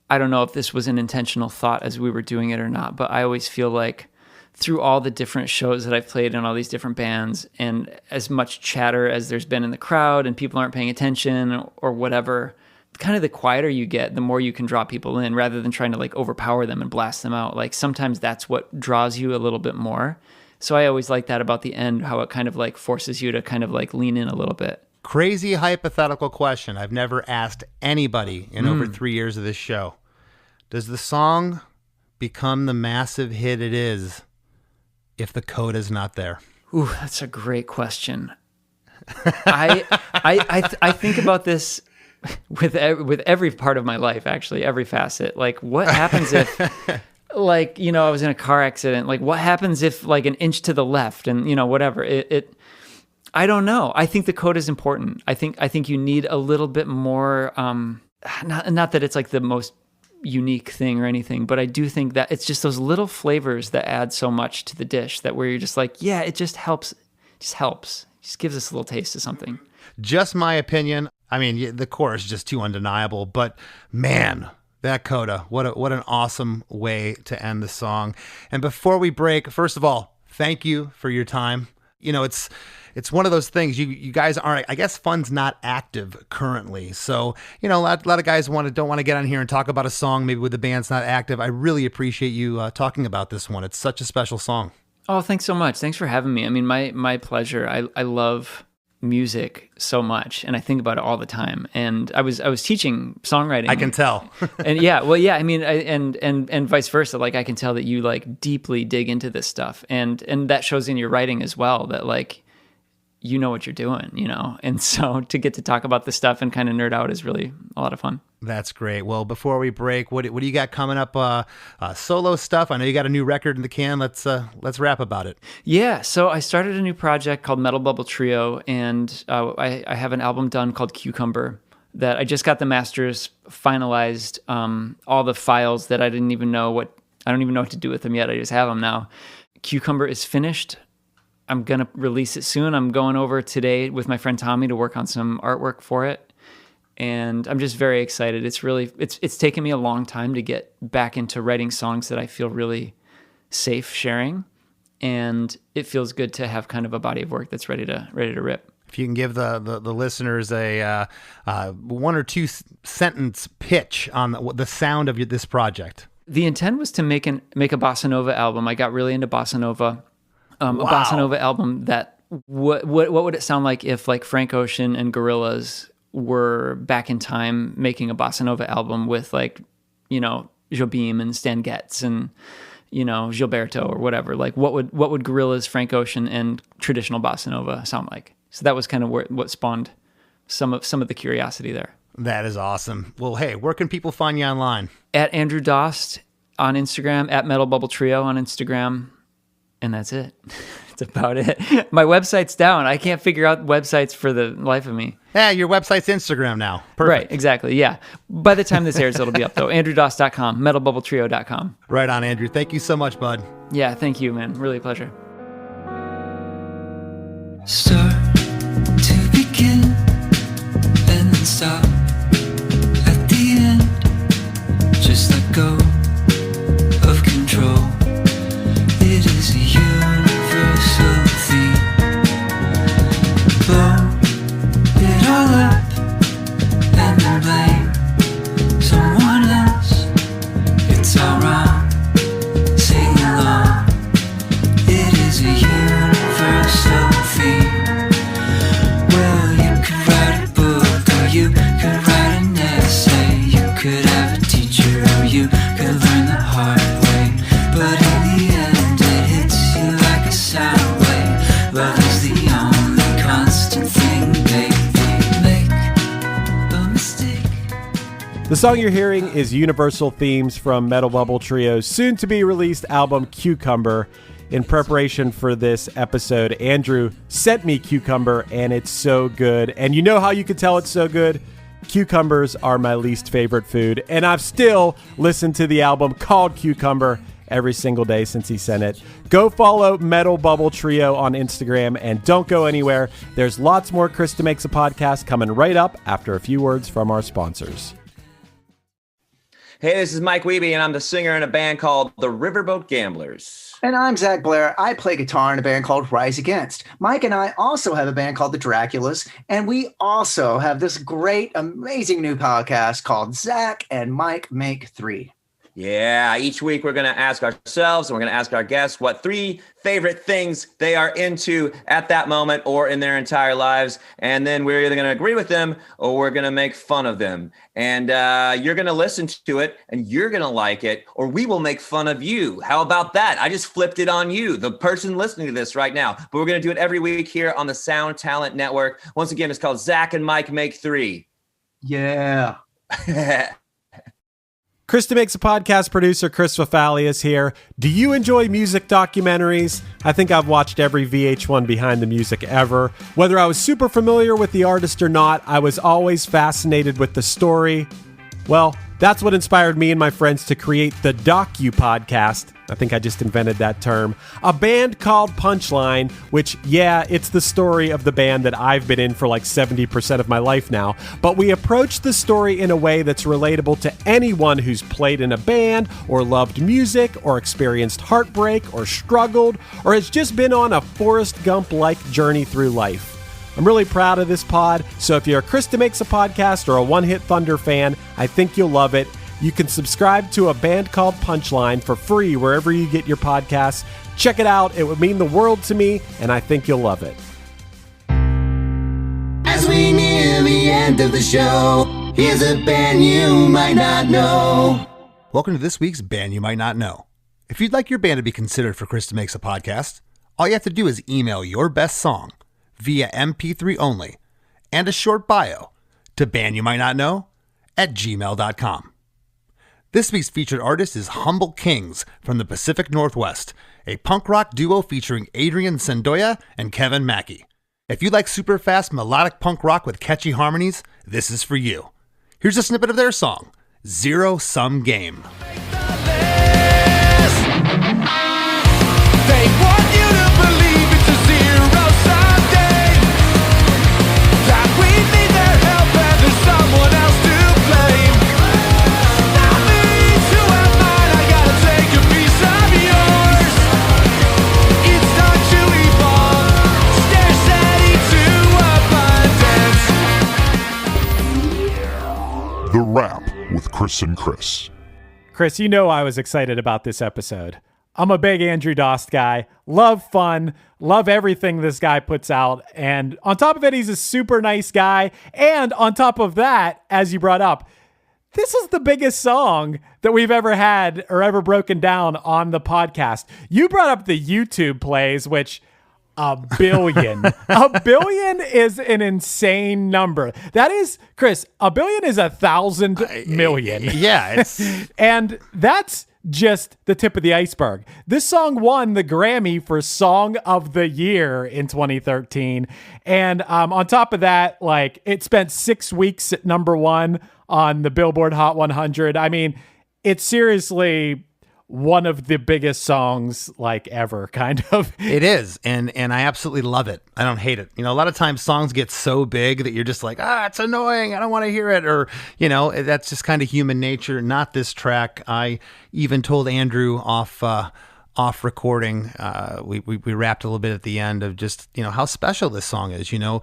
I don't know if this was an intentional thought as we were doing it or not, but I always feel like through all the different shows that I've played in all these different bands, and as much chatter as there's been in the crowd and people aren't paying attention or whatever, kind of the quieter you get, the more you can draw people in rather than trying to like overpower them and blast them out. Like sometimes that's what draws you a little bit more. So I always like that about the end, how it kind of like forces you to kind of like lean in a little bit. Crazy hypothetical question I've never asked anybody in over 3 years of this show. Does the song become the massive hit it is if the coda's not there? Ooh, that's a great question. I think about this with every part of my life, actually, every facet. Like, what happens if, like, you know, I was in a car accident? Like, what happens if, like, an inch to the left and, you know, whatever? I don't know. I think the code is important. I think you need a little bit more. Not that it's like the most unique thing or anything, but I do think that it's just those little flavors that add so much to the dish that where you're just like, yeah, it just helps. Just gives us a little taste of something. Just my opinion. I mean, the chorus is just too undeniable, but man, that coda, what an awesome way to end the song. And before we break, first of all, thank you for your time. You know, it's one of those things. You guys aren't, I guess Fun's not active currently. So, you know, a lot of guys don't want to get on here and talk about a song maybe with the band's not active. I really appreciate you talking about this one. It's such a special song. Oh, thanks so much. Thanks for having me. I mean, my pleasure. I love music so much, and I think about it all the time. And I was teaching songwriting. I can tell. And yeah, well, yeah. I mean, and vice versa. Like, I can tell that you like deeply dig into this stuff, and that shows in your writing as well. That like, you know what you're doing, you know. And so to get to talk about this stuff and kind of nerd out is really a lot of fun. That's great. Well, before we break, what do you got coming up? Solo stuff. I know you got a new record in the can. Let's rap about it. Yeah. So I started a new project called Metal Bubble Trio, and I have an album done called Cucumber that I just got the masters finalized. All the files that I don't even know what to do with them yet. I just have them now. Cucumber is finished. I'm going to release it soon. I'm going over today with my friend Tommy to work on some artwork for it. And I'm just very excited. It's taken me a long time to get back into writing songs that I feel really safe sharing. And it feels good to have kind of a body of work that's ready to rip. If you can give the listeners a one or two sentence pitch on the sound of this project. The intent was to make a bossa nova album. I got really into bossa nova. A bossa nova album that what would it sound like if like Frank Ocean and Gorillaz were back in time making a bossa nova album with like, you know, Jobim and Stan Getz and, you know, Gilberto or whatever. Like what would Gorillaz, Frank Ocean, and traditional bossa nova sound like? So that was kind of what spawned some of the curiosity there. That is awesome. Well, hey, where can people find you online? At Andrew Dost on Instagram, at Metal Bubble Trio on Instagram. And that's it. That's about it. My website's down. I can't figure out websites for the life of me. Yeah, your website's Instagram now. Perfect. Right, exactly. Yeah. By the time this airs, it'll be up though. AndrewDost.com, metalbubbletrio.com. Right on, Andrew. Thank you so much, bud. Yeah, thank you, man. Really a pleasure. Start to begin and then stop at the end. Just let go of control. It is a universal theme. Blow it all up and then blame someone else. It's all wrong. Sing along. It is a universal theme. Well, you could write a book, or you could write an essay. You could have a teacher, or you could learn the hard way. But in the end, it hits you like a sound wave. Love is the only constant thing, baby. Make a mistake. The song you're hearing is Universal Themes from Metal Bubble Trio's soon-to-be-released album Cucumber. In preparation for this episode, Andrew sent me Cucumber, and it's so good. And you know how you can tell it's so good? Cucumbers are my least favorite food, and I've still listened to the album called Cucumber every single day since he sent it. Go follow Metal Bubble Trio on Instagram, and don't go anywhere. There's lots more Chris DeMakes a Podcast coming right up after a few words from our sponsors. Hey, this is Mike Wiebe, and I'm the singer in a band called the Riverboat Gamblers. And I'm Zach Blair. I play guitar in a band called Rise Against. Mike and I also have a band called the Draculas, and we also have this great, amazing new podcast called Zach and Mike Make 3. Yeah, each week we're going to ask ourselves and we're going to ask our guests what 3 favorite things they are into at that moment or in their entire lives. And then we're either going to agree with them or we're going to make fun of them. And you're going to listen to it and you're going to like it, or we will make fun of you. How about that? I just flipped it on you, the person listening to this right now. But we're going to do it every week here on the Sound Talent Network. Once again, it's called Zach and Mike Make 3. Yeah. Chris DeMakes a Podcast producer, Chris Fafalius here. Do you enjoy music documentaries? I think I've watched every VH1 Behind the Music ever. Whether I was super familiar with the artist or not, I was always fascinated with the story. Well, that's what inspired me and my friends to create the Docu Podcast. I think I just invented that term. A band called Punchline, which, yeah, it's the story of the band that I've been in for like 70% of my life now. But we approach the story in a way that's relatable to anyone who's played in a band, or loved music, or experienced heartbreak, or struggled, or has just been on a Forrest Gump-like journey through life. I'm really proud of this pod, so if you're a Chris DeMakes a Podcast or a One Hit Thunder fan, I think you'll love it. You can subscribe to A Band Called Punchline for free wherever you get your podcasts. Check it out. It would mean the world to me, and I think you'll love it. As we near the end of the show, here's a band you might not know. Welcome to this week's Band You Might Not Know. If you'd like your band to be considered for Chris DeMakes a Podcast, all you have to do is email your best song via MP3 only and a short bio to bandyoumightnotknow@gmail.com. This week's featured artist is Humble Kings from the Pacific Northwest, a punk rock duo featuring Adrian Sendoya and Kevin Mackey. If you like super fast melodic punk rock with catchy harmonies, this is for you. Here's a snippet of their song, Zero Sum Game. They want you to believe it's a zero-sum game, that we need their help and there's someone else to blame. Not me to have mine, I gotta take a piece of yours. It's time to evolve, scarcity to abundance. The Rap with Chris and Chris. Chris, you know I was excited about this episode. I'm a big Andrew Dost guy. Love fun. Love everything this guy puts out. And on top of it, he's a super nice guy. And on top of that, as you brought up, this is the biggest song that we've ever had or ever broken down on the podcast. You brought up the YouTube plays, which... $1 billion. $1 billion is an insane number. That is, Chris, $1 billion is 1,000 million. Yeah. It's... And that's just the tip of the iceberg. This song won the Grammy for Song of the Year in 2013. And on top of that, like, it spent 6 weeks at #1 on the Billboard Hot 100. I mean, it's seriously one of the biggest songs like ever, kind of. It is, and I absolutely love it. I don't hate it. You know, a lot of times songs get so big that you're just like, it's annoying, I don't want to hear it, or, you know, that's just kind of human nature. Not this track. I even told Andrew off recording, we rapped a little bit at the end of just, you know, how special this song is. You know,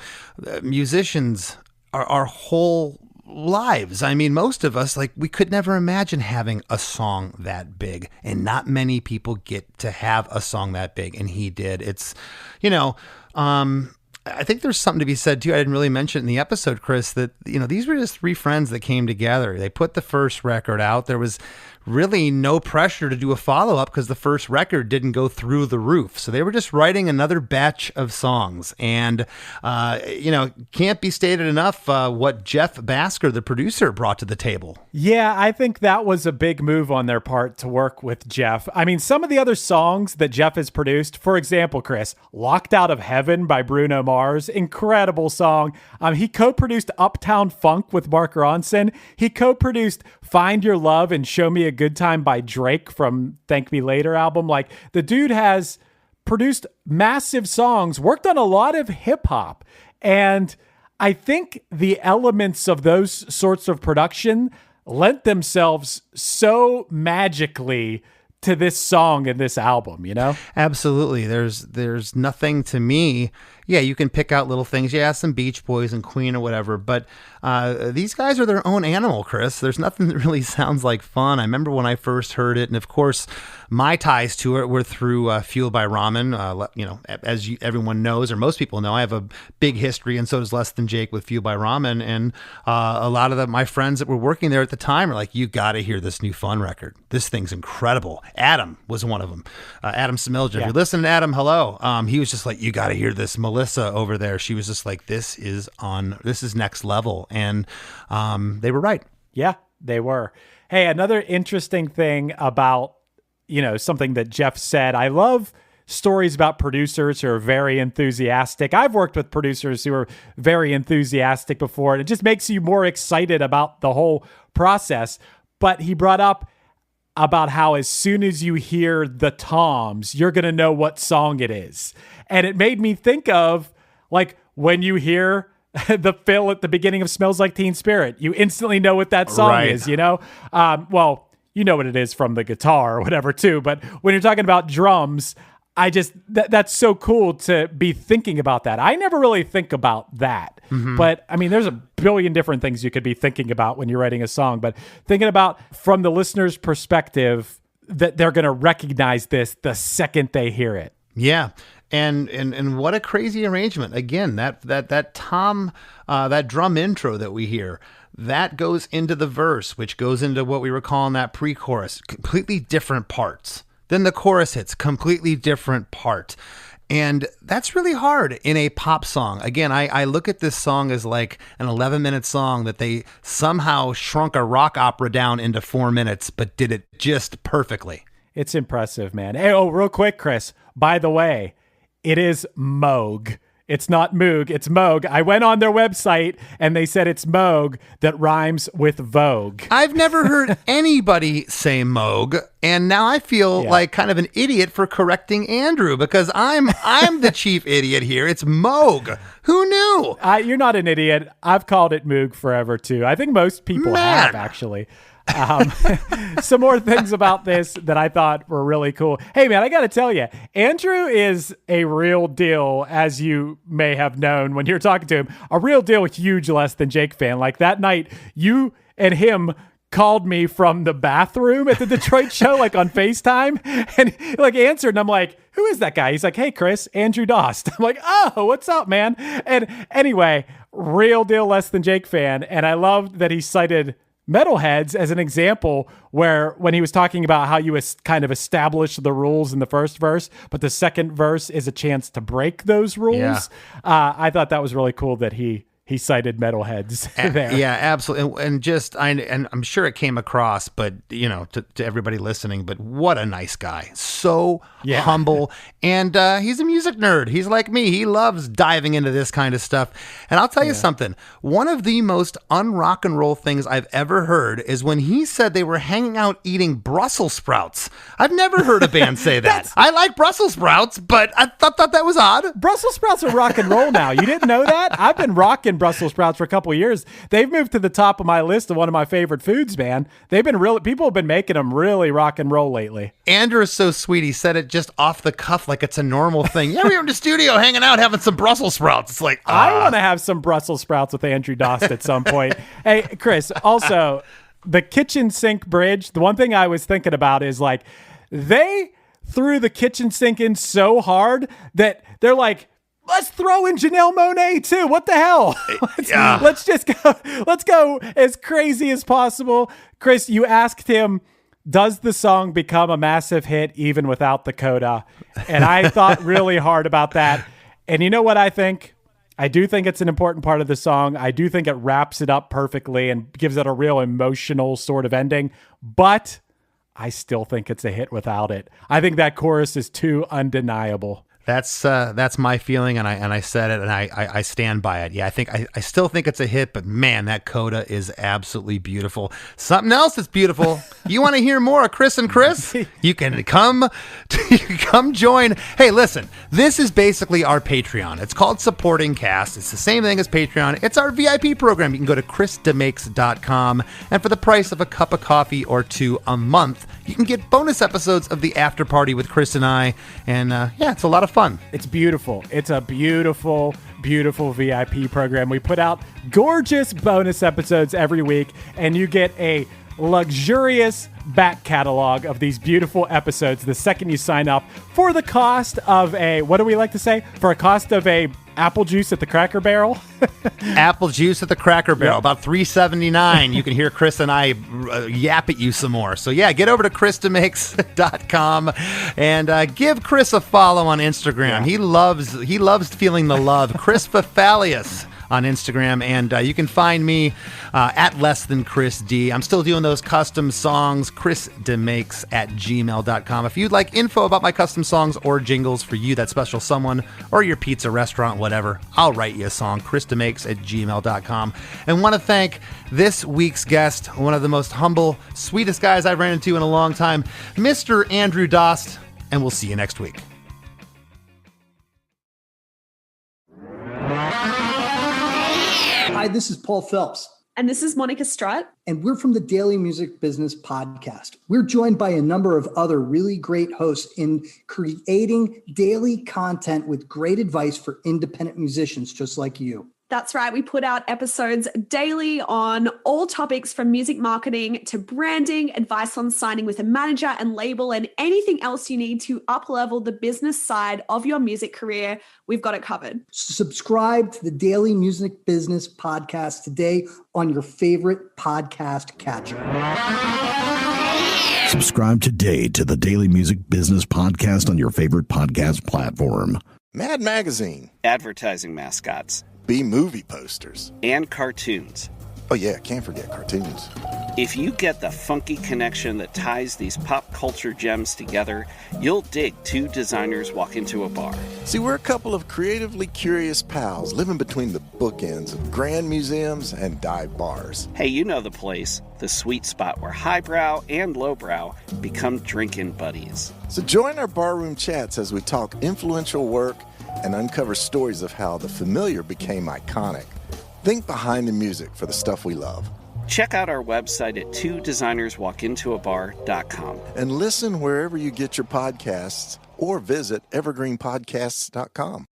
musicians are our whole lives. I mean, most of us, like, we could never imagine having a song that big, and not many people get to have a song that big, and he did. It's, you know, I think there's something to be said too. I didn't really mention it in the episode, Chris, that, you know, these were just 3 friends that came together. They put the first record out. There was really no pressure to do a follow-up because the first record didn't go through the roof. So they were just writing another batch of songs. And, you know, can't be stated enough what Jeff Basker, the producer, brought to the table. Yeah, I think that was a big move on their part to work with Jeff. I mean, some of the other songs that Jeff has produced, for example, Chris, Locked Out of Heaven by Bruno Mars, incredible song. He co-produced Uptown Funk with Mark Ronson. He co-produced Find Your Love and Show Me a Good Time by Drake from Thank Me Later album. Like, the dude has produced massive songs, worked on a lot of hip hop. And I think the elements of those sorts of production lent themselves so magically to this song and this album, you know? Absolutely. There's nothing to me. Yeah, you can pick out little things. Yeah, some Beach Boys and Queen or whatever. But these guys are their own animal, Chris. There's nothing that really sounds like fun. I remember when I first heard it, and of course, my ties to it were through Fueled by Ramen. As everyone knows, or most people know, I have a big history, and so does Less Than Jake with Fueled by Ramen. And a lot of my friends that were working there at the time are like, you got to hear this new Fun record. This thing's incredible. Adam was one of them. Adam Samilja. If you're listening, Adam, hello. He was just like, you got to hear this. Melissa over there, she was just like, this is next level. And they were right. Yeah, they were. Hey, another interesting thing about, something that Jeff said, I love stories about producers who are very enthusiastic. I've worked with producers who are very enthusiastic before, and it just makes you more excited about the whole process. But he brought up about how as soon as you hear the toms, you're going to know what song it is. And it made me think of, like, when you hear the fill at the beginning of Smells Like Teen Spirit, you instantly know what that song is, well, you know what it is from the guitar or whatever too. But when you're talking about drums, that's so cool to be thinking about that. I never really think about that, but I mean, there's a billion different things you could be thinking about when you're writing a song, but thinking about from the listener's perspective that they're going to recognize this the second they hear it. Yeah. And what a crazy arrangement. Again, that tom, that drum intro that we hear, that goes into the verse, which goes into what we were calling that pre-chorus, completely different parts. Then the chorus hits, completely different part. And that's really hard in a pop song. Again, I look at this song as like an 11-minute song that they somehow shrunk a rock opera down into 4 minutes, but did it just perfectly. It's impressive, man. Hey, real quick, Chris, by the way, it is Moog. It's not Moog, it's Moog. I went on their website and they said it's Moog that rhymes with Vogue. I've never heard anybody say Moog, and now I feel like kind of an idiot for correcting Andrew because I'm the chief idiot here. It's Moog. Who knew? You're not an idiot. I've called it Moog forever too. I think most people have actually. Some more things about this that I thought were really cool. Hey man, I got to tell you, Andrew is a real deal, as you may have known when you're talking to him, a real deal, huge Less Than Jake fan. Like that night, you and him called me from the bathroom at the Detroit show, like on FaceTime, and he like answered, and I'm like, who is that guy? He's like, hey Chris, Andrew Dost. I'm like, oh, what's up, man? And anyway, real deal Less Than Jake fan, and I loved that he cited Metalheads as an example where when he was talking about how you kind of establish the rules in the first verse, but the second verse is a chance to break those rules. I thought that was really cool that he cited Metalheads there. Yeah, absolutely. And I'm sure it came across, but to everybody listening, but what a nice guy. So humble. And he's a music nerd. He's like me. He loves diving into this kind of stuff. And I'll tell you something. One of the most un-rock and roll things I've ever heard is when he said they were hanging out eating Brussels sprouts. I've never heard a band say that. I like Brussels sprouts, but I thought that was odd. Brussels sprouts are rock and roll now. You didn't know that? I've been rocking Brussels sprouts for a couple of years. They've moved to the top of my list of one of my favorite foods, man. People have been making them really rock and roll lately. Andrew is so sweet. He said it just off the cuff like it's a normal thing. Yeah, we were in the studio hanging out having some Brussels sprouts. It's like, I want to have some Brussels sprouts with Andrew Dost at some point. Hey, Chris, also, the kitchen sink bridge, the one thing I was thinking about is like, they threw the kitchen sink in so hard that they're like, let's throw in Janelle Monáe too. What the hell? Let's go as crazy as possible. Chris, you asked him, does the song become a massive hit even without the coda? And I thought really hard about that. And you know what I think? I do think it's an important part of the song. I do think it wraps it up perfectly and gives it a real emotional sort of ending. But I still think it's a hit without it. I think that chorus is too undeniable. That's my feeling, and I said it, and I stand by it. Yeah, I still think it's a hit, but man, that coda is absolutely beautiful. Something else that's beautiful. You want to hear more of Chris and Chris? You can come join. Hey, listen, this is basically our Patreon. It's called Supporting Cast. It's the same thing as Patreon. It's our VIP program. You can go to chrisdemakes.com, and for the price of a cup of coffee or two a month, you can get bonus episodes of the After Party with Chris and I, and it's a lot of fun. It's beautiful. It's a beautiful, beautiful VIP program. We put out gorgeous bonus episodes every week, and you get a luxurious back catalog of these beautiful episodes the second you sign up for the cost of a, what do we like to say? For a cost of a apple juice at the Cracker Barrel. Apple juice at the Cracker Barrel, about $3.79. You can hear Chris and I yap at you some more. So yeah, get over to ChrisDeMakes.com and give Chris a follow on Instagram. Yeah. He loves feeling the love. Chris Fafalius on Instagram, and you can find me at Less Than Chris D. I'm still doing those custom songs, ChrisDeMakes at gmail.com. If you'd like info about my custom songs or jingles for you, that special someone, or your pizza restaurant, whatever, I'll write you a song, ChrisDeMakes at gmail.com. And want to thank this week's guest, one of the most humble, sweetest guys I've ran into in a long time, Mr. Andrew Dost, and we'll see you next week. Hi, this is Paul Phelps. And this is Monica Strutt. And we're from the Daily Music Business Podcast. We're joined by a number of other really great hosts in creating daily content with great advice for independent musicians just like you. That's right. We put out episodes daily on all topics from music marketing to branding, advice on signing with a manager and label, and anything else you need to up-level the business side of your music career. We've got it covered. Subscribe to the Daily Music Business Podcast today on your favorite podcast catcher. Subscribe today to the Daily Music Business Podcast on your favorite podcast platform. Mad Magazine. Advertising mascots. B-movie posters. And cartoons. Oh yeah, can't forget cartoons. If you get the funky connection that ties these pop culture gems together, you'll dig Two Designers Walk Into a Bar. See, we're a couple of creatively curious pals living between the bookends of grand museums and dive bars. Hey, you know the place, the sweet spot where highbrow and lowbrow become drinking buddies. So join our barroom chats as we talk influential work and uncover stories of how the familiar became iconic. Think behind the music for the stuff we love. Check out our website at twodesignerswalkintoabar.com. And listen wherever you get your podcasts or visit evergreenpodcasts.com.